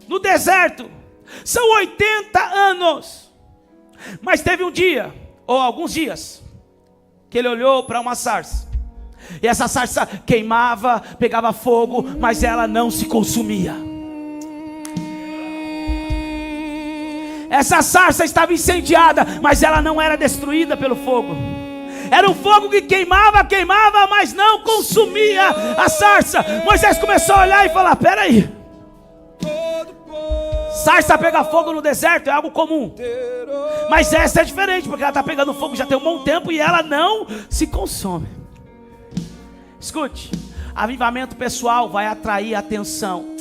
no deserto. São 80 anos. Mas teve um dia, ou alguns dias, que ele olhou para uma sarça. E essa sarça queimava, pegava fogo, mas ela não se consumia. Essa sarça estava incendiada, mas ela não era destruída pelo fogo. Era um fogo que queimava, mas não consumia a sarça. Moisés começou a olhar e falar: peraí, sarça pegar fogo no deserto é algo comum, mas essa é diferente, porque ela está pegando fogo já tem um bom tempo e ela não se consome. Escute, avivamento pessoal vai atrair atenção.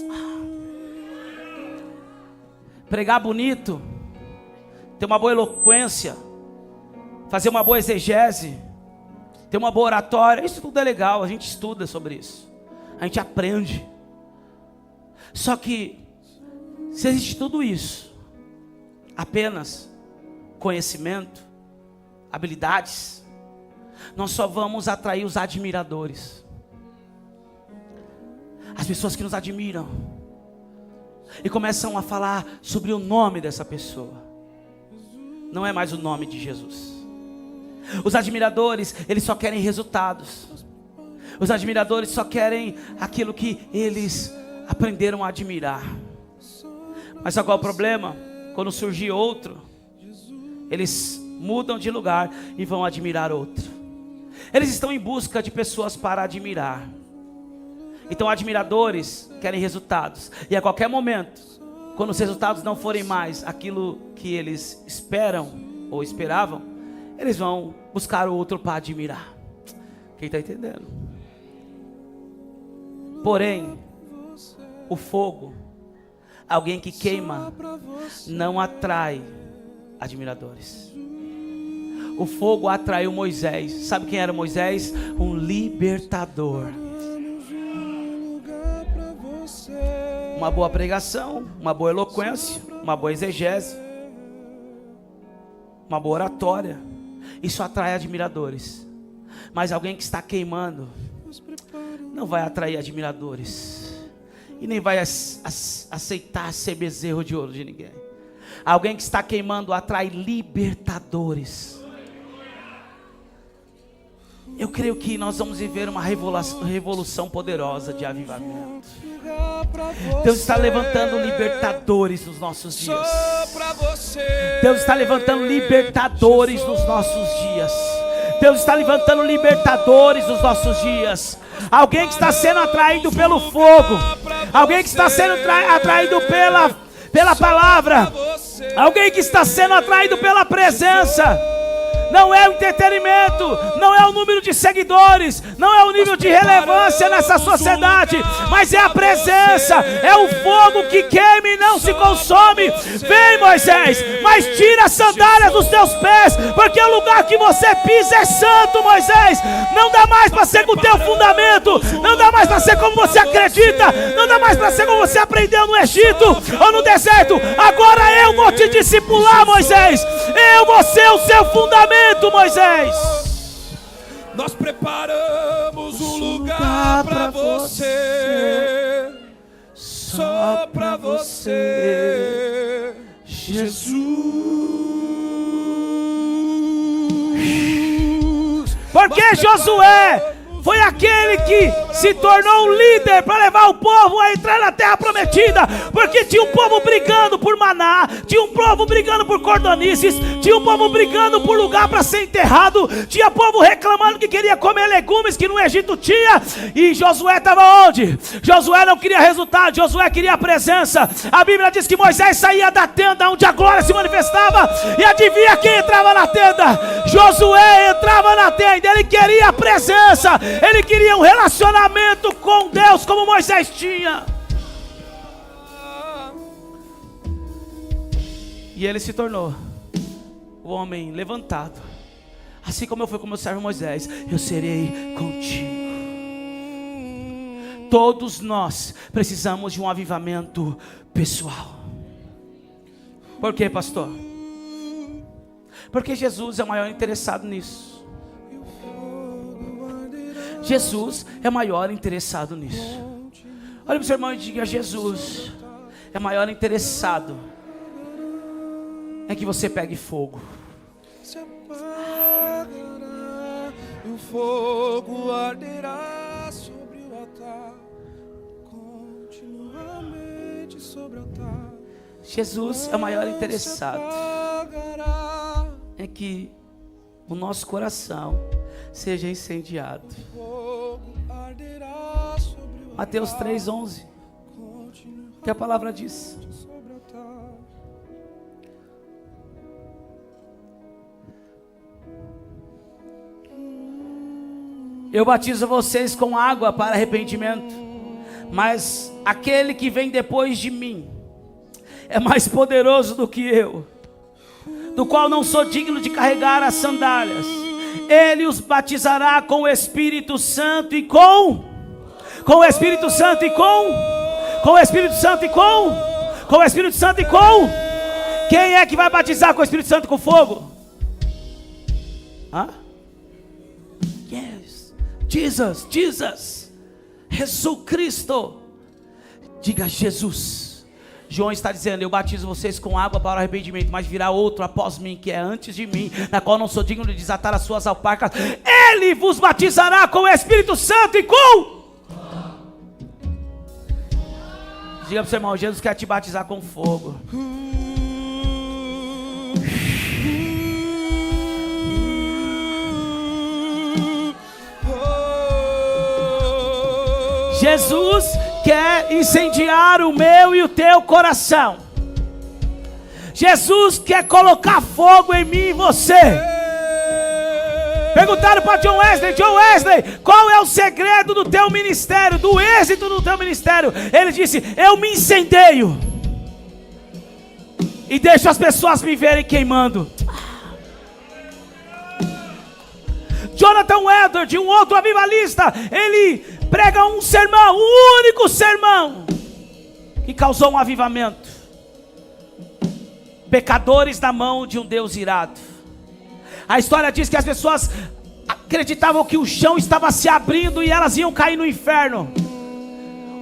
Pregar bonito, ter uma boa eloquência, fazer uma boa exegese, ter uma boa oratória, isso tudo é legal, a gente estuda sobre isso, a gente aprende. Só que, se existe tudo isso, apenas conhecimento, habilidades, nós só vamos atrair os admiradores, as pessoas que nos admiram, e começam a falar sobre o nome dessa pessoa. Não é mais o nome de Jesus. Os admiradores, eles só querem resultados. Os admiradores só querem aquilo que eles aprenderam a admirar. Mas sabe qual é o problema? Quando surgir outro, eles mudam de lugar e vão admirar outro. Eles estão em busca de pessoas para admirar. Então admiradores querem resultados. E a qualquer momento, quando os resultados não forem mais aquilo que eles esperam ou esperavam, eles vão buscar outro para admirar. Quem está entendendo? Porém, o fogo, alguém que queima, não atrai admiradores. O fogo atraiu Moisés. Sabe quem era Moisés? Um libertador. Uma boa pregação, uma boa eloquência, uma boa exegese, uma boa oratória, isso atrai admiradores. Mas alguém que está queimando não vai atrair admiradores e nem vai aceitar ser bezerro de ouro de ninguém. Alguém que está queimando atrai libertadores. Eu creio que nós vamos viver uma revolução poderosa de avivamento. Deus está levantando libertadores nos nossos dias. Deus está levantando libertadores nos nossos dias. Deus está levantando libertadores nos nossos dias. Alguém que está sendo atraído pelo fogo. Alguém que está sendo atraído pela palavra. Alguém que está sendo atraído pela presença. Não é o entretenimento, não é o número de seguidores, não é o nível de relevância nessa sociedade, mas é a presença, é o fogo que queima e não se consome. Vem, Moisés, mas tira as sandálias dos teus pés, porque o lugar que você pisa é santo, Moisés. Não dá mais para ser com o teu fundamento, não dá mais para ser como você acredita, não dá mais para ser como você aprendeu no Egito ou no deserto. Agora eu vou te discipular, Moisés, eu vou ser o seu fundamento, Moisés. Nós preparamos um lugar para você, só para você, Jesus. Porque Josué foi aquele que se tornou um líder para levar o povo a entrar na terra prometida, porque tinha um povo brigando por maná, tinha um povo brigando por cordonices, tinha um povo brigando por lugar para ser enterrado, tinha povo reclamando que queria comer legumes que no Egito tinha, e Josué estava onde? Josué não queria resultado, Josué queria a presença. A Bíblia diz que Moisés saía da tenda onde a glória se manifestava, e adivinha quem entrava na tenda? Josué entrava na tenda, ele queria a presença. Ele queria um relacionamento com Deus como Moisés tinha. E ele se tornou o homem levantado. Assim como eu fui com meu servo Moisés, eu serei contigo. Todos nós precisamos de um avivamento pessoal. Por quê, pastor? Porque Jesus é o maior interessado nisso. Jesus é maior interessado nisso. Olha para o seu irmão e diga: Jesus é maior interessado em que você pegue fogo. Se apagará, o fogo arderá sobre o altar, continuamente sobre o altar. Jesus é o maior interessado em que o nosso coração seja incendiado. Mateus 3:11, que a palavra diz: eu batizo vocês com água para arrependimento, mas aquele que vem depois de mim é mais poderoso do que eu, do qual não sou digno de carregar as sandálias. Ele os batizará com o Espírito Santo e com o Espírito Santo e com o Espírito Santo e com o Espírito Santo e com. Quem é que vai batizar com o Espírito Santo com fogo? Hã? Yes, Jesus, Jesus Cristo. Diga Jesus. João está dizendo: eu batizo vocês com água para o arrependimento, mas virá outro após mim, que é antes de mim, na qual não sou digno de desatar as suas alparcas. Ele vos batizará com o Espírito Santo e com... Diga para o seu irmão: Jesus quer te batizar com fogo. Jesus quer incendiar o meu e o teu coração. Jesus quer colocar fogo em mim e você. Perguntaram para John Wesley: qual é o segredo do teu ministério, do êxito do teu ministério? Ele disse: eu me incendeio e deixo as pessoas me verem queimando. Jonathan Edwards, um outro avivalista, ele prega um sermão, um único sermão, que causou um avivamento. Pecadores na mão de um Deus irado. A história diz que as pessoas acreditavam que o chão estava se abrindo e elas iam cair no inferno.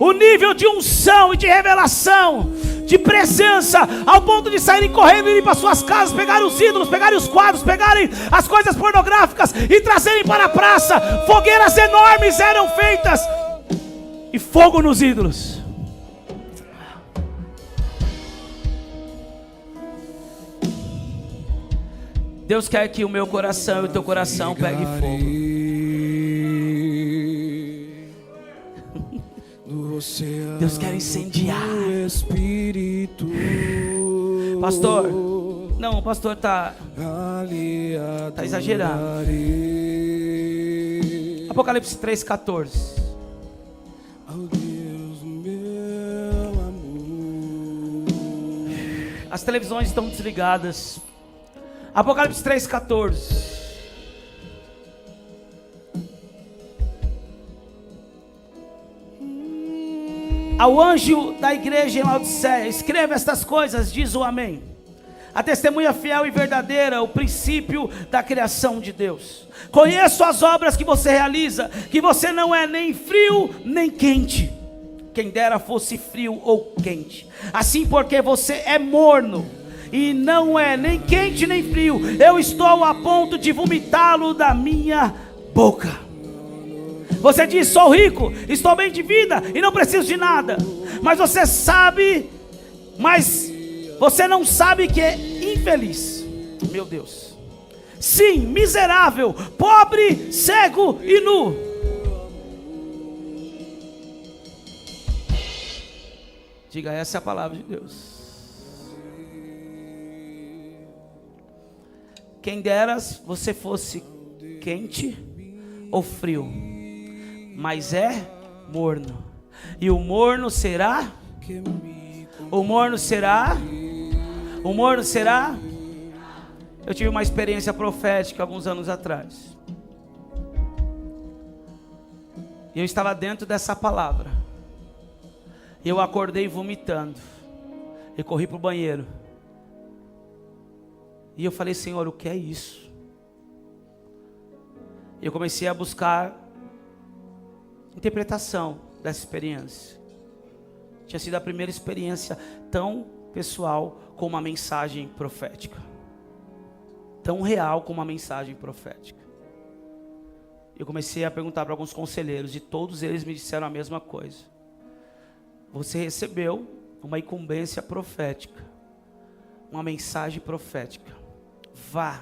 O nível de unção e de revelação, de presença, ao ponto de saírem correndo e irem para suas casas, pegarem os ídolos, pegarem os quadros, pegarem as coisas pornográficas e trazerem para a praça. Fogueiras enormes eram feitas e fogo nos ídolos. Deus quer que o meu coração e o teu coração pegue fogo. Deus quer incendiar. Pastor, não, o pastor está exagerando. Apocalipse 3:14. As televisões estão desligadas. Apocalipse 3:14. Ao anjo da igreja em Laodiceia, escreva estas coisas, diz o Amém. A testemunha fiel e verdadeira, o princípio da criação de Deus. Conheço as obras que você realiza, que você não é nem frio nem quente. Quem dera fosse frio ou quente. Assim, porque você é morno e não é nem quente nem frio, eu estou a ponto de vomitá-lo da minha boca. Você diz: sou rico, estou bem de vida e não preciso de nada. Mas você não sabe que é infeliz. Meu Deus. Sim, miserável, pobre, cego e nu. Diga: essa é a palavra de Deus. Quem deras você fosse quente ou frio, mas é morno. E o morno será? O morno será? O morno será? Eu tive uma experiência profética alguns anos atrás. E eu estava dentro dessa palavra. E eu acordei vomitando. E corri para o banheiro. E eu falei: Senhor, o que é isso? E eu comecei a buscar interpretação dessa experiência. Tinha sido a primeira experiência tão pessoal com uma mensagem profética. Tão real com uma mensagem profética. Eu comecei a perguntar para alguns conselheiros e todos eles me disseram a mesma coisa. Você recebeu uma incumbência profética, uma mensagem profética. Vá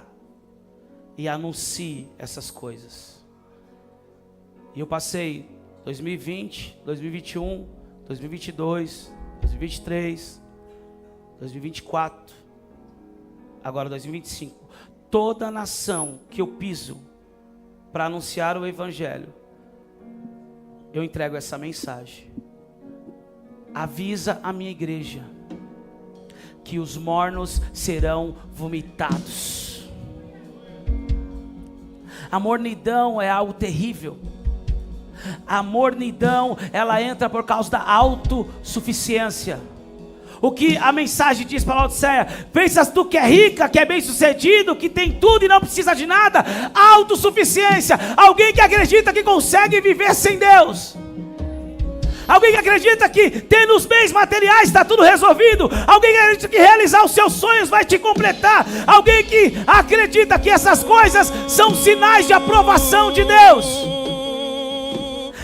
e anuncie essas coisas. E eu passei 2020, 2021, 2022, 2023, 2024, agora 2025. Toda nação que eu piso para anunciar o Evangelho, eu entrego essa mensagem. Avisa a minha igreja que os mornos serão vomitados. A mornidão é algo terrível. A mornidão, ela entra por causa da autossuficiência. O que a mensagem diz para Laodiceia: pensas tu que é rica, que é bem sucedido, que tem tudo e não precisa de nada? Autossuficiência. Alguém que acredita que consegue viver sem Deus. Alguém que acredita que tendo os bens materiais está tudo resolvido. Alguém que acredita que realizar os seus sonhos vai te completar. Alguém que acredita que essas coisas são sinais de aprovação de Deus.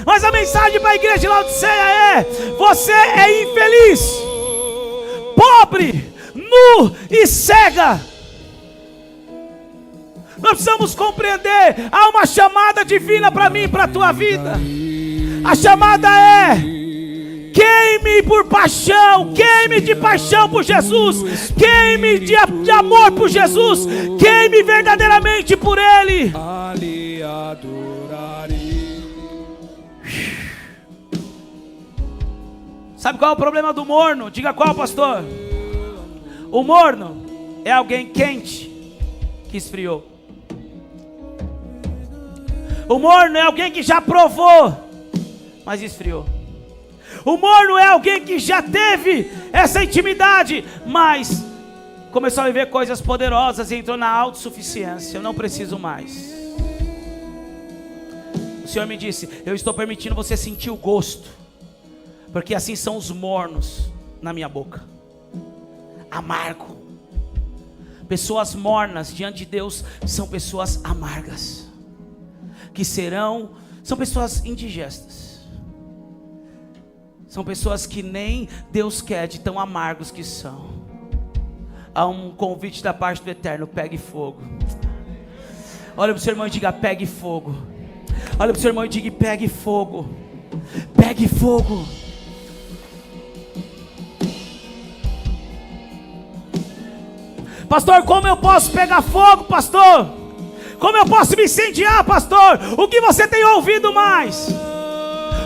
Mas a mensagem para a igreja de Laodiceia é: você é infeliz, pobre, nu e cega. Nós precisamos compreender: há uma chamada divina para mim e para a tua vida. A chamada é: queime por paixão, queime de paixão por Jesus, queime de amor por Jesus, queime verdadeiramente por Ele. Ali adorarei. Sabe qual é o problema do morno? Diga qual, pastor. O morno é alguém quente que esfriou. O morno é alguém que já provou, mas esfriou. O morno é alguém que já teve essa intimidade, mas começou a viver coisas poderosas e entrou na autossuficiência. Eu não preciso mais. O Senhor me disse: eu estou permitindo você sentir o gosto, porque assim são os mornos na minha boca. Amargo. Pessoas mornas diante de Deus são pessoas amargas, que são pessoas indigestas. São pessoas que nem Deus quer, de tão amargos que são. Há um convite da parte do Eterno: pegue fogo. Olha para o seu irmão e diga: pegue fogo. Olha para o seu irmão e diga: pegue fogo. Pegue fogo. Pastor, como eu posso pegar fogo, pastor? Como eu posso me incendiar, pastor? O que você tem ouvido mais?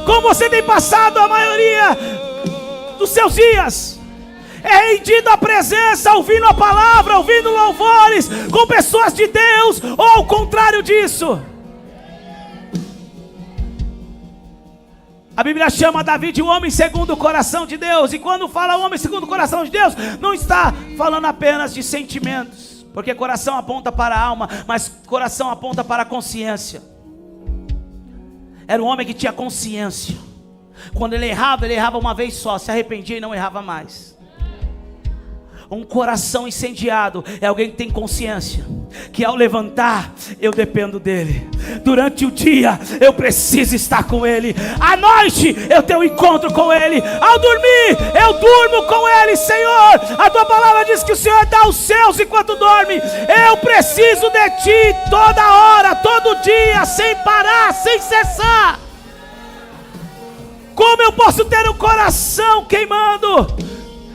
Como você tem passado a maioria dos seus dias? É rendido à presença, ouvindo a palavra, ouvindo louvores, com pessoas de Deus, ou ao contrário disso? A Bíblia chama Davi de um homem segundo o coração de Deus. E quando fala homem segundo o coração de Deus, não está falando apenas de sentimentos, porque coração aponta para a alma, mas coração aponta para a consciência. Era um homem que tinha consciência. Quando ele errava uma vez só, se arrependia e não errava mais. Um coração incendiado é alguém que tem consciência, que ao levantar, eu dependo dele. Durante o dia, eu preciso estar com ele. À noite, eu tenho um encontro com ele. Ao dormir, eu durmo com ele. Senhor, a tua palavra diz que o Senhor dá os céus enquanto dorme. Eu preciso de ti toda hora, todo dia, sem parar, sem cessar. Como eu posso ter um coração queimando?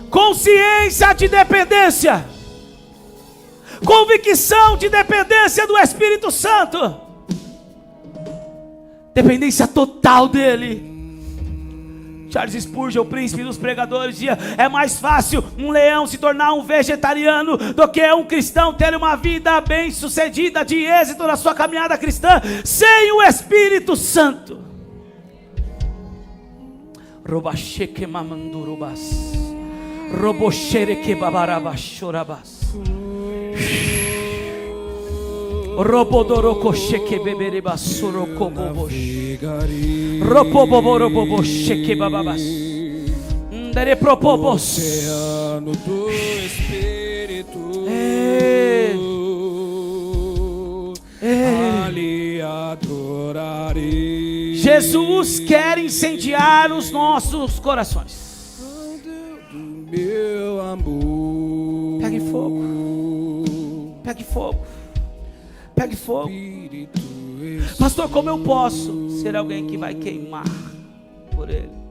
Consciência de dependência, convicção de dependência do Espírito Santo, dependência total dele. Charles Spurgeon, o príncipe dos pregadores, dizia: é mais fácil um leão se tornar um vegetariano do que um cristão ter uma vida bem sucedida, de êxito na sua caminhada cristã, sem o Espírito Santo. Robacheque mamandurubas, robochere babarabas chorabas, robodorococheque beberibas sorocobobosh, roboboborobobocheque bababas, derepropobos. Oceano do Espírito, ali adorarei. Jesus quer incendiar os nossos corações. do meu amor. Pegue fogo. Pegue fogo. Pegue fogo. Pastor, como eu posso ser alguém que vai queimar por Ele?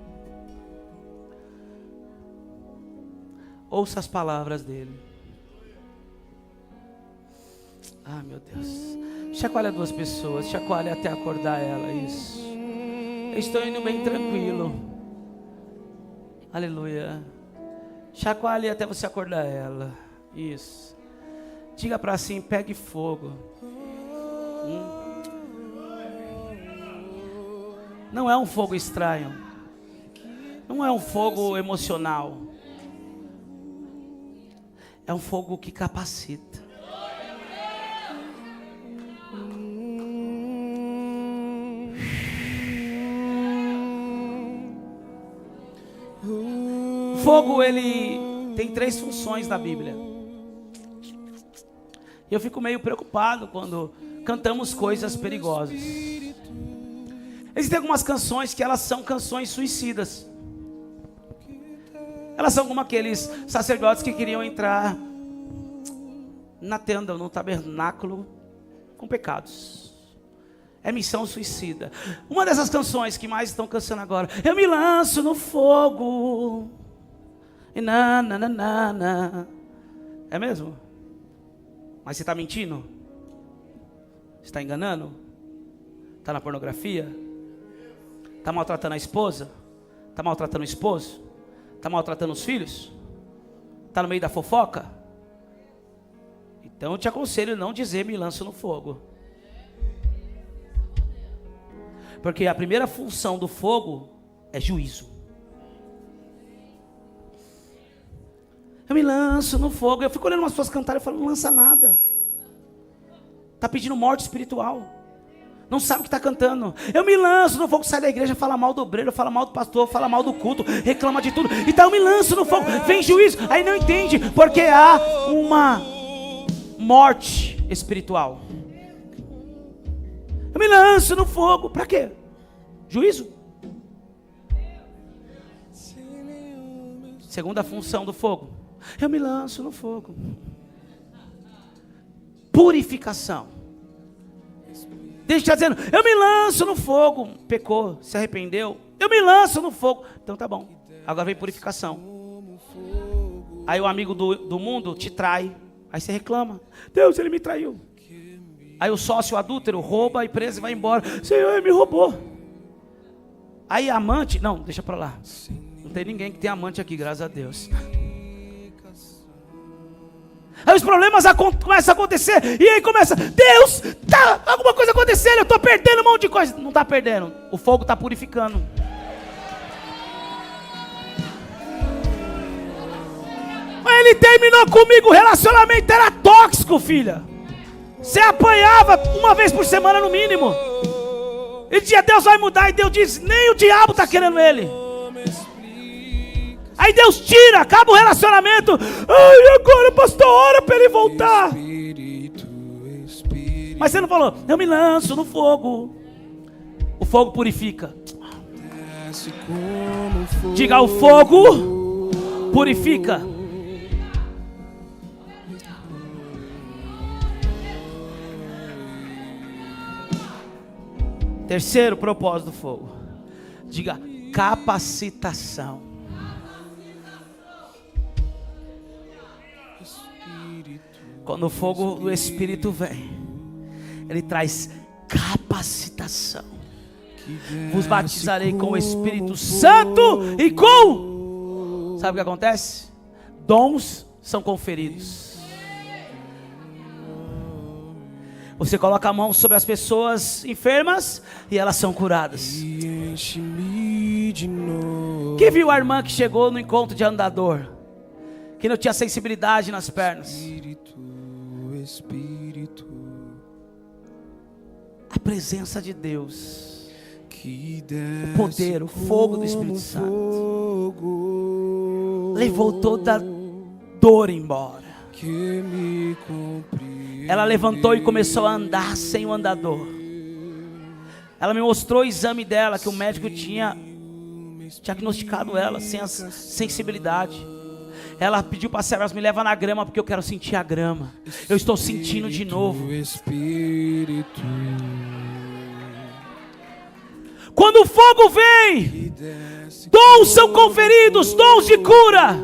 Ouça as palavras dele. Ah, meu Deus. Chacoalha duas pessoas, chacoalha até acordar ela, isso. Eu estou indo bem tranquilo. Aleluia. Chacoalhe até você acordar ela, isso. Diga para assim, pegue fogo. Não é um fogo estranho. Não é um fogo emocional. É um fogo que capacita. O fogo, ele tem 3 funções na Bíblia. Eu fico meio preocupado quando cantamos coisas perigosas. Existem algumas canções que elas são canções suicidas. Elas são como aqueles sacerdotes que queriam entrar na tenda, no tabernáculo, com pecados. É missão suicida. Uma dessas canções que mais estão cantando agora: eu me lanço no fogo. E na. É mesmo? Mas você está mentindo? Você está enganando? Está na pornografia? Está maltratando a esposa? Está maltratando o esposo? Está maltratando os filhos? Está no meio da fofoca? Então eu te aconselho não dizer me lanço no fogo. Porque a primeira função do fogo é juízo. Eu me lanço no fogo. Eu fico olhando umas pessoas cantarem e falo, não lança nada. Está pedindo morte espiritual. Não sabe o que está cantando. Eu me lanço no fogo. Sai da igreja, fala mal do obreiro, fala mal do pastor, fala mal do culto, reclama de tudo. Então eu me lanço no fogo. Vem juízo. Aí não entende, porque há uma morte espiritual. Eu me lanço no fogo. Para quê? Juízo. Segunda função do fogo: eu me lanço no fogo. Purificação. Deus está dizendo, eu me lanço no fogo. Pecou, se arrependeu, eu me lanço no fogo. Então tá bom, agora vem purificação. Aí o amigo do mundo te trai. Aí você reclama, Deus, ele me traiu. Aí o sócio adúltero rouba e preso e vai embora. Senhor, ele me roubou. Aí a amante, não, deixa pra lá. Não tem ninguém que tem amante aqui, graças a Deus. Aí os problemas começam a acontecer. E aí começa, Deus, tá alguma coisa acontecendo, eu estou perdendo um monte de coisa. Não está perdendo, o fogo está purificando. Mas ele terminou comigo, o relacionamento era tóxico, filha. Você apanhava uma vez por semana no mínimo. E dizia, Deus vai mudar. E Deus diz, nem o diabo está querendo ele. Aí Deus tira, acaba o relacionamento. Ai, agora pastor, ora para ele voltar. Mas você não falou, eu me lanço no fogo. O fogo purifica. Diga, o fogo purifica. Terceiro propósito do fogo. Diga, capacitação. Quando o fogo do Espírito vem, ele traz capacitação. Vos batizarei com o Espírito Santo e com... Sabe o que acontece? Dons são conferidos. Você coloca a mão sobre as pessoas enfermas e elas são curadas. Quem viu a irmã que chegou no encontro de andador? Que não tinha sensibilidade nas pernas. A presença de Deus, o poder, o fogo do Espírito Santo levou toda a dor embora. Ela levantou e começou a andar sem o andador. Ela me mostrou o exame dela, que o médico tinha diagnosticado ela sem a sensibilidade. Ela pediu para servas, me leva na grama porque eu quero sentir a grama. Eu estou sentindo de novo. Quando o fogo vem, dons são conferidos, dons de cura,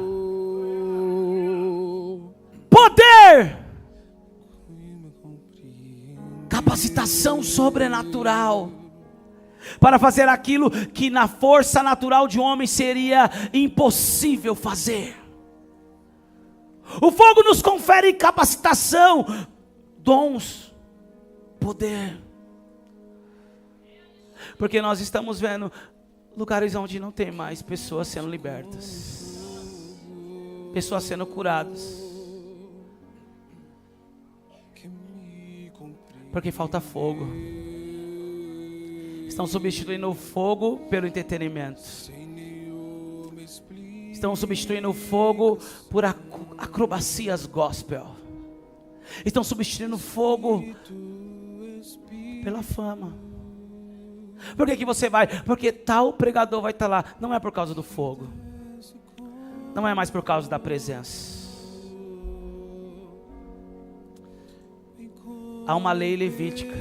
poder, capacitação sobrenatural, para fazer aquilo que na força natural de um homem seria impossível fazer. O fogo nos confere capacitação, dons, poder. Porque nós estamos vendo lugares onde não tem mais pessoas sendo libertas, pessoas sendo curadas, porque falta fogo. Estão substituindo o fogo pelo entretenimento. Estão substituindo o fogo por acrobacias gospel. Estão substituindo o fogo pela fama. Por que você vai? Porque tal pregador vai estar lá. Não é por causa do fogo. Não é mais por causa da presença. Há uma lei levítica.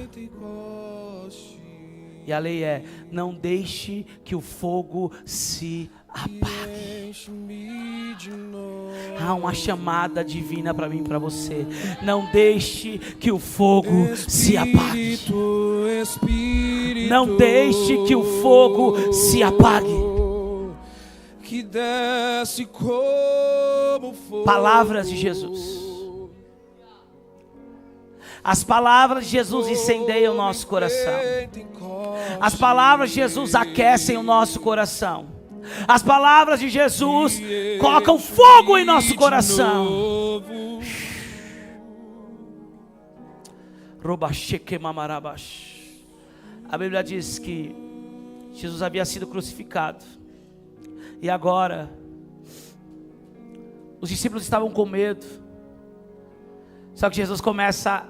E a lei é: não deixe que o fogo se apague. Há uma chamada divina para mim e para você. Não deixe que o fogo se apague. Não deixe que o fogo se apague. Que desce como fogo. Palavras de Jesus. As palavras de Jesus incendeiam o nosso coração. As palavras de Jesus aquecem o nosso coração. As palavras de Jesus colocam fogo em nosso coração. A Bíblia diz que Jesus havia sido crucificado. E agora os discípulos estavam com medo. Só que Jesus começa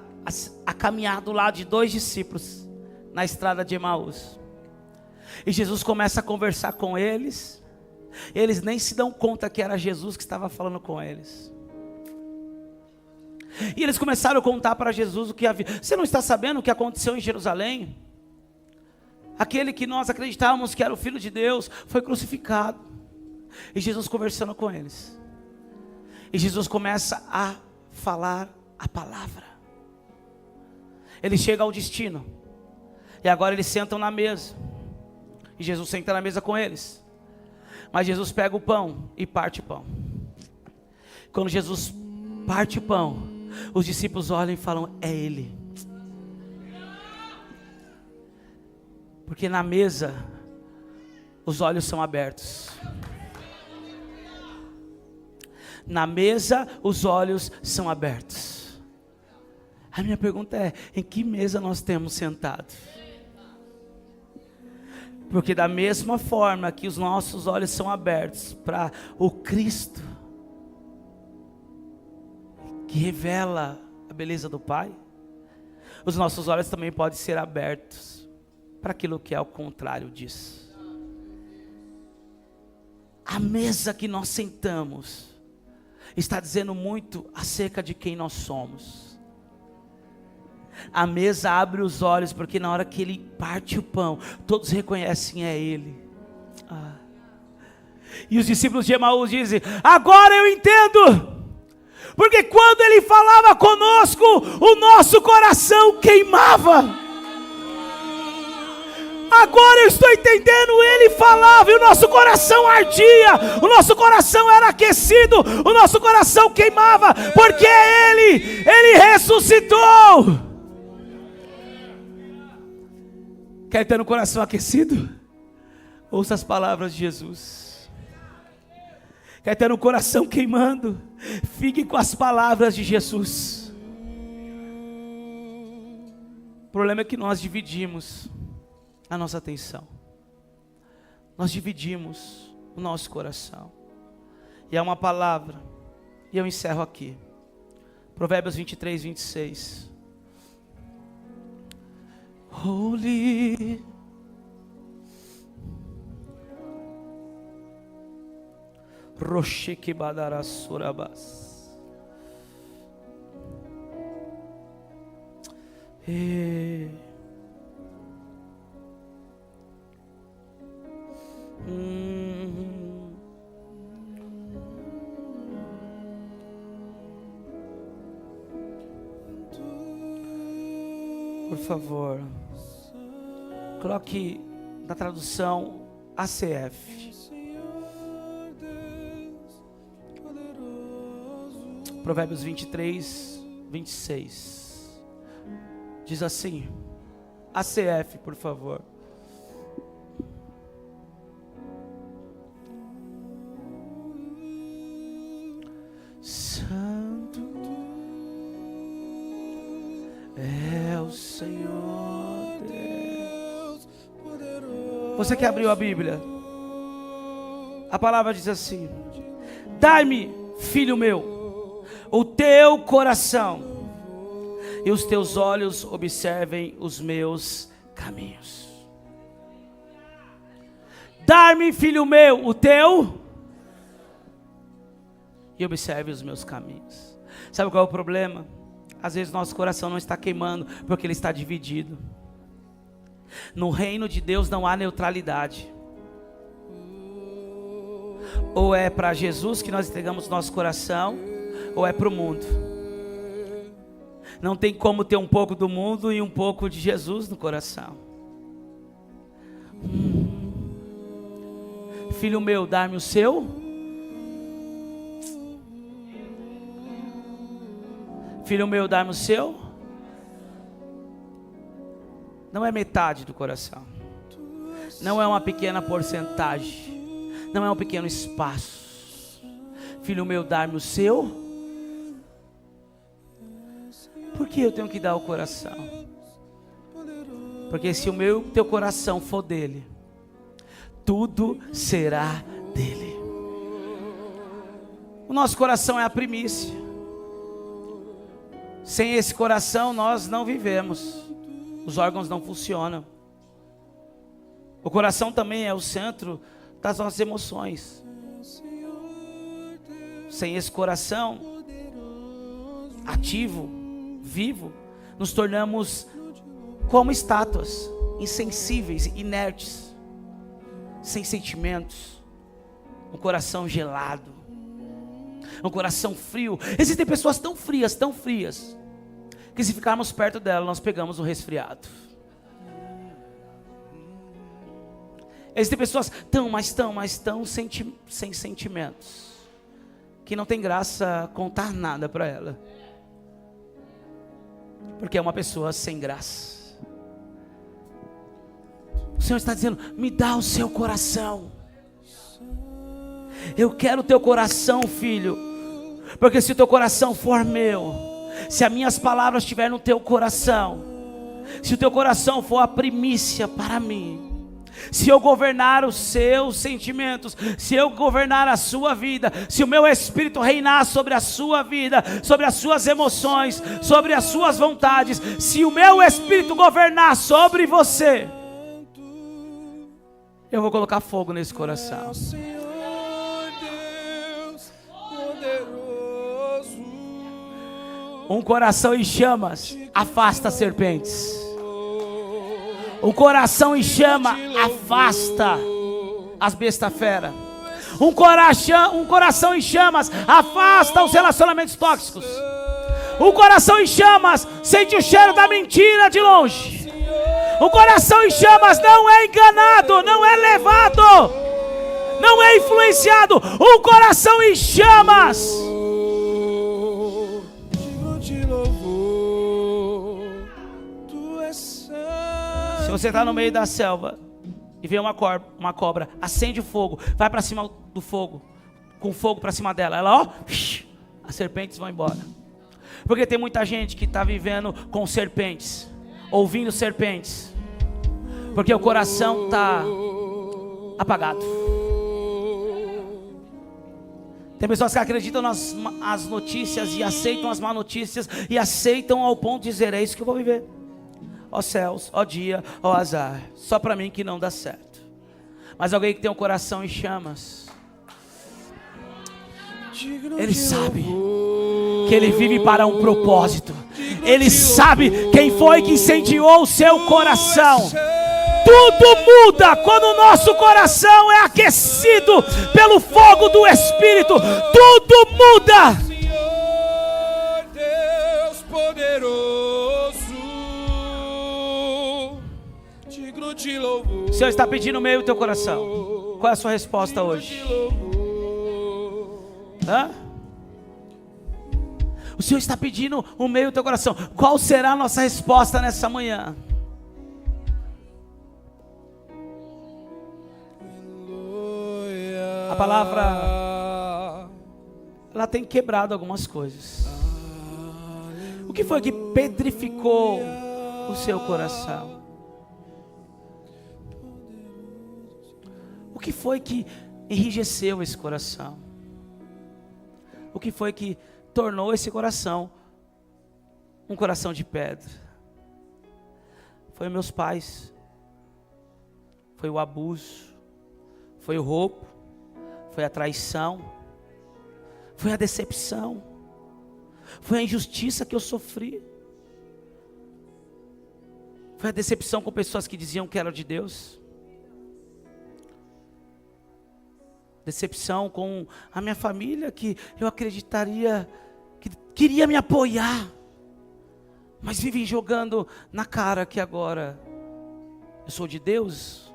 a caminhar do lado de dois discípulos na estrada de Emaús. E Jesus começa a conversar com eles. Eles nem se dão conta que era Jesus que estava falando com eles. E eles começaram a contar para Jesus o que havia. Você não está sabendo o que aconteceu em Jerusalém? Aquele que nós acreditávamos que era o Filho de Deus foi crucificado. E Jesus conversando com eles. E Jesus começa a falar a palavra. Ele chega ao destino. E agora eles sentam na mesa. E Jesus senta na mesa com eles. Mas Jesus pega o pão e parte o pão. Quando Jesus parte o pão, os discípulos olham e falam: é Ele. Porque na mesa os olhos são abertos. Na mesa os olhos são abertos. A minha pergunta é: em que mesa nós temos sentado? Porque da mesma forma que os nossos olhos são abertos para o Cristo, que revela a beleza do Pai, os nossos olhos também podem ser abertos para aquilo que é o contrário disso. A mesa que nós sentamos está dizendo muito acerca de quem nós somos. A mesa abre os olhos, porque na hora que Ele parte o pão, todos reconhecem é Ele. E os discípulos de Emaús dizem: agora eu entendo, porque quando Ele falava conosco, o nosso coração queimava. Agora eu estou entendendo, Ele falava e o nosso coração ardia, o nosso coração era aquecido, o nosso coração queimava, porque Ele ressuscitou. Quer ter no coração aquecido? Ouça as palavras de Jesus. Quer ter no coração queimando? Fique com as palavras de Jesus. O problema é que nós dividimos a nossa atenção. Nós dividimos o nosso coração. E há uma palavra, e eu encerro aqui. Provérbios 23, 26. Holy, Rosheke badara surabas. Por favor, coloque na tradução ACF. Provérbios 23, 26. Diz assim, ACF, por favor. Santo é o Senhor Deus. Você que abriu a Bíblia, a palavra diz assim: dai-me, filho meu, o teu coração, e os teus olhos observem os meus caminhos. Dar-me, filho meu, o teu, e observe os meus caminhos. Sabe qual é o problema? Às vezes nosso coração não está queimando, porque ele está dividido. No reino de Deus não há neutralidade. Ou é para Jesus que nós entregamos nosso coração, ou é para o mundo. Não tem como ter um pouco do mundo e um pouco de Jesus no coração. Filho meu, dá-me o seu. Filho meu, dá-me o seu. Não é metade do coração. Não é uma pequena porcentagem. Não é um pequeno espaço. Filho meu, dá-me o seu. Por que eu tenho que dar o coração? Porque se o meu teu coração for dele, tudo será dele. O nosso coração é a primícia. Sem esse coração nós não vivemos. Os órgãos não funcionam. O coração também é o centro das nossas emoções. Sem esse coração ativo, vivo, nos tornamos como estátuas, insensíveis, inertes, sem sentimentos, um coração gelado, um coração frio. Existem pessoas tão frias, que se ficarmos perto dela, nós pegamos um resfriado. Existem pessoas tão sem sentimentos, que não tem graça contar nada para ela, porque é uma pessoa sem graça. O Senhor está dizendo: me dá o seu coração. Eu quero o teu coração, filho, porque se o teu coração for meu, se as minhas palavras estiverem no teu coração, se o teu coração for a primícia para mim, se eu governar os seus sentimentos, se eu governar a sua vida, se o meu Espírito reinar sobre a sua vida, sobre as suas emoções, sobre as suas vontades, se o meu Espírito governar sobre você, eu vou colocar fogo nesse coração. Um coração em chamas afasta serpentes. Um coração em chama afasta as bestas fera. Um coração em chamas afasta os relacionamentos tóxicos. Um coração em chamas sente o cheiro da mentira de longe. Um coração em chamas não é enganado, não é levado, não é influenciado. Um coração em chamas. Se você está no meio da selva e vê uma cobra, acende o fogo, vai para cima do fogo, com fogo para cima dela, ela, ó, as serpentes vão embora. Porque tem muita gente que está vivendo com serpentes, ouvindo serpentes, porque o coração está apagado. Tem pessoas que acreditam nas notícias e aceitam as más notícias e aceitam ao ponto de dizer: é isso que eu vou viver. Ó céus, ó dia, ó azar, só para mim que não dá certo. Mas alguém que tem um coração em chamas, Ele sabe que ele vive para um propósito. Ele sabe quem foi que incendiou o seu coração. Tudo muda quando o nosso coração é aquecido pelo fogo do Espírito. Tudo muda. Senhor Deus poderoso, digno de louvor. O Senhor está pedindo o meio do teu coração. Qual é a sua resposta hoje? Hã? O Senhor está pedindo o meio do teu coração. Qual será a nossa resposta nessa manhã? A palavra, ela tem quebrado algumas coisas. O que foi que petrificou o seu coração? O que foi que enrijeceu esse coração? O que foi que tornou esse coração um coração de pedra? Foi meus pais, foi o abuso, foi o roubo, foi a traição, foi a decepção, foi a injustiça que eu sofri, foi a decepção com pessoas que diziam que eram de Deus, decepção com a minha família que eu acreditaria que queria me apoiar, mas vivem jogando na cara que agora eu sou de Deus.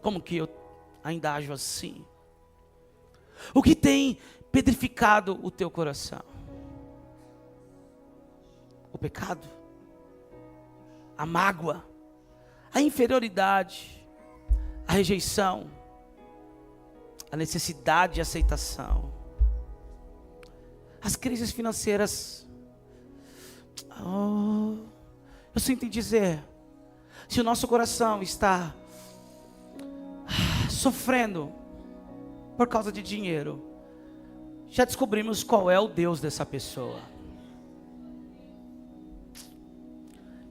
Como que eu ainda ajo assim? O que tem pedrificado o teu coração? O pecado, a mágoa, a inferioridade, a rejeição, a necessidade de aceitação, as crises financeiras. Eu sinto em dizer, se o nosso coração está sofrendo por causa de dinheiro, já descobrimos qual é o Deus dessa pessoa.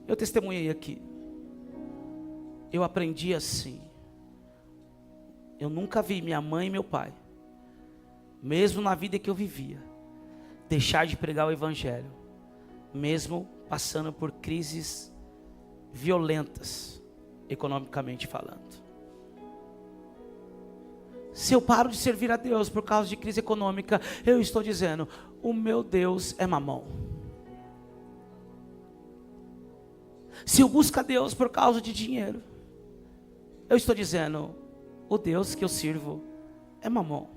Eu testemunhei aqui, eu aprendi assim. Eu nunca vi minha mãe e meu pai, mesmo na vida que eu vivia, deixar de pregar o evangelho, mesmo passando por crises violentas, economicamente falando. Se eu paro de servir a Deus por causa de crise econômica, eu estou dizendo, o meu Deus é mamão. Se eu busco a Deus por causa de dinheiro, eu estou dizendo, o Deus que eu sirvo é mamão.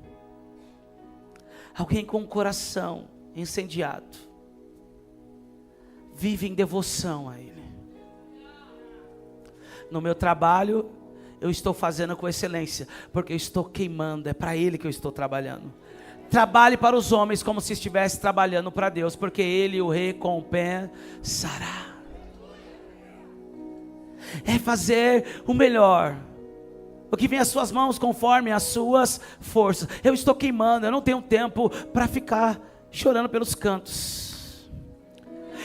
Alguém com o coração incendiado vive em devoção a Ele. No meu trabalho, eu estou fazendo com excelência, porque eu estou queimando, é para Ele que eu estou trabalhando. Trabalhe para os homens como se estivesse trabalhando para Deus, porque Ele o recompensará. É fazer o melhor, o que vem às suas mãos conforme as suas forças. Eu estou queimando, eu não tenho tempo para ficar chorando pelos cantos.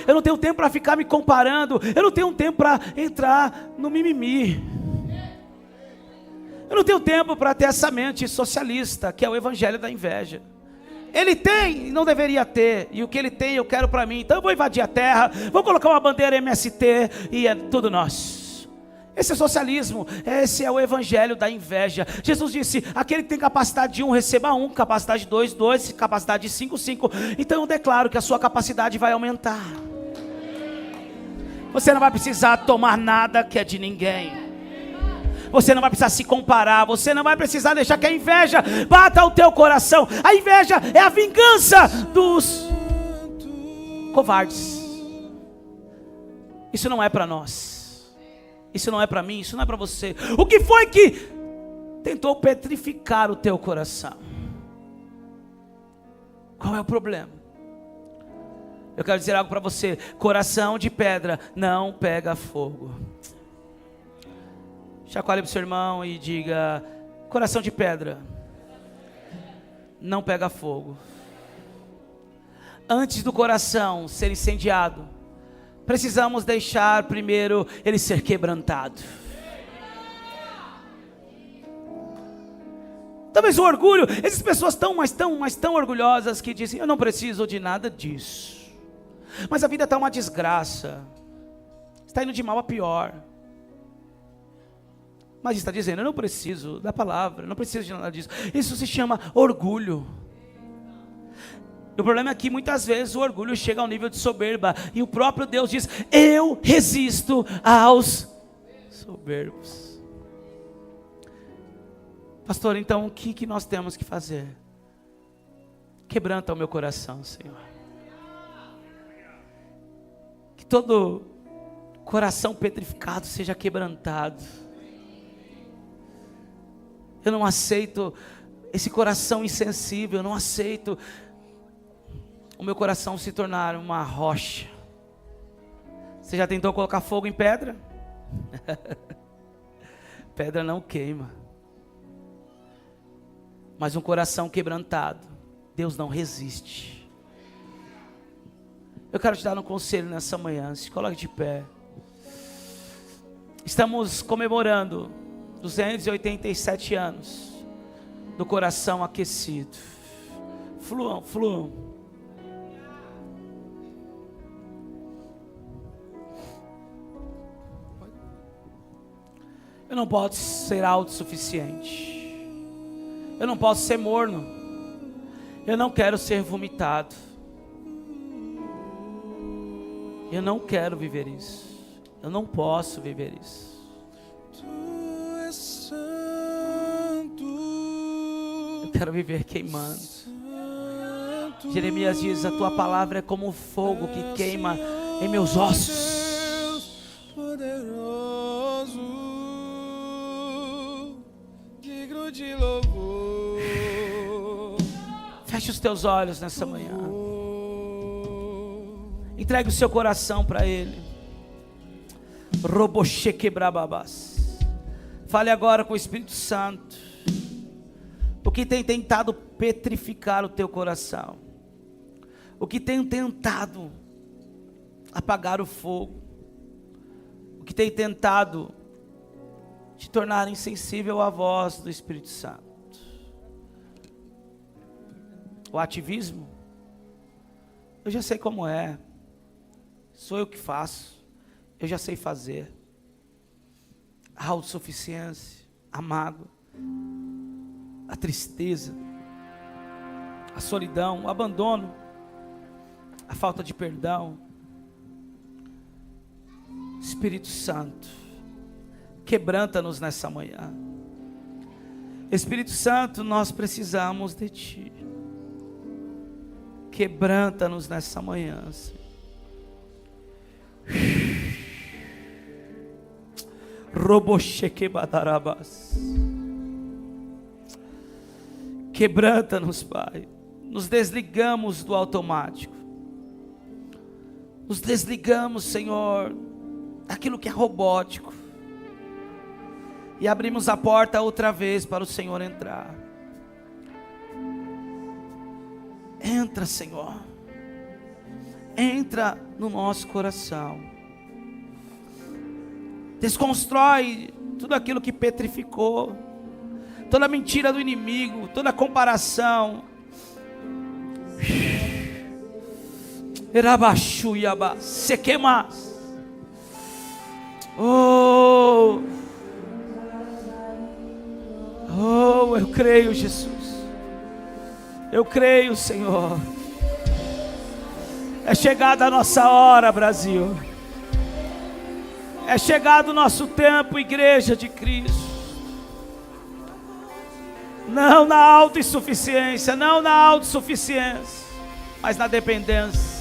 Eu não tenho tempo para ficar me comparando. Eu não tenho tempo para entrar no mimimi. Eu não tenho tempo para ter essa mente socialista, que é o evangelho da inveja. Ele tem e não deveria ter, e o que ele tem eu quero para mim. Então eu vou invadir a terra, vou colocar uma bandeira MST e é tudo nosso. Esse é socialismo, esse é o evangelho da inveja. Jesus disse, aquele que tem capacidade de 1, receba 1, capacidade de 2, 2, capacidade de 5, 5. Então eu declaro que a sua capacidade vai aumentar. Você não vai precisar tomar nada que é de ninguém. Você não vai precisar se comparar. Você não vai precisar deixar que a inveja bata o teu coração. A inveja é a vingança dos covardes. Isso não é para nós. Isso não é para mim. Isso não é para você. O que foi que tentou petrificar o teu coração? Qual é o problema? Eu quero dizer algo para você. Coração de pedra não pega fogo. Chacoalhe para o seu irmão e diga, coração de pedra não pega fogo. Antes do coração ser incendiado, precisamos deixar primeiro ele ser quebrantado. Talvez o orgulho, essas pessoas mas tão orgulhosas que dizem, eu não preciso de nada disso. Mas a vida está uma desgraça. Está indo de mal a pior. Mas está dizendo, eu não preciso da palavra, não preciso de nada disso. Isso se chama orgulho. O problema é que muitas vezes o orgulho chega ao nível de soberba. E o próprio Deus diz, eu resisto aos soberbos. Pastor, então o que nós temos que fazer? Quebranta o meu coração, Senhor. Que todo coração petrificado seja quebrantado. Eu não aceito esse coração insensível, eu não aceito o meu coração se tornar uma rocha. Você já tentou colocar fogo em pedra? Pedra não queima. Mas um coração quebrantado, Deus não resiste. Eu quero te dar um conselho nessa manhã. Se coloque de pé. Estamos comemorando 287 anos do coração aquecido. Fluam. Eu não posso ser autossuficiente. Eu não posso ser morno. Eu não quero ser vomitado. Eu não quero viver isso. Eu não posso viver isso. Tu és santo. Eu quero viver queimando. Jeremias diz, a tua palavra é como fogo que queima em meus ossos. Poderoso, digno de louvor. Feche os teus olhos nessa manhã. Entregue o seu coração para Ele. Robochequebrababás. Fale agora com o Espírito Santo. O que tem tentado petrificar o teu coração? O que tem tentado apagar o fogo? O que tem tentado te tornar insensível à voz do Espírito Santo? O ativismo? Eu já sei como é. Sou eu que faço. Eu já sei fazer. A autossuficiência, a mágoa, a tristeza, a solidão, o abandono, a falta de perdão. Espírito Santo, quebranta-nos nessa manhã. Espírito Santo, nós precisamos de Ti. Quebranta-nos nessa manhã, Senhor. Robochequebadarabás. Quebranta-nos, Pai. Nos desligamos do automático. Nos desligamos, Senhor, daquilo que é robótico. E abrimos a porta outra vez para o Senhor entrar. Entra, Senhor. Entra no nosso coração. Desconstrói tudo aquilo que petrificou. Toda mentira do inimigo, toda comparação. Erabaxuiaba, se queimas. Oh, eu creio, Jesus. Eu creio, Senhor. É chegada a nossa hora, Brasil. É chegado o nosso tempo, Igreja de Cristo. Não na autossuficiência, mas na dependência.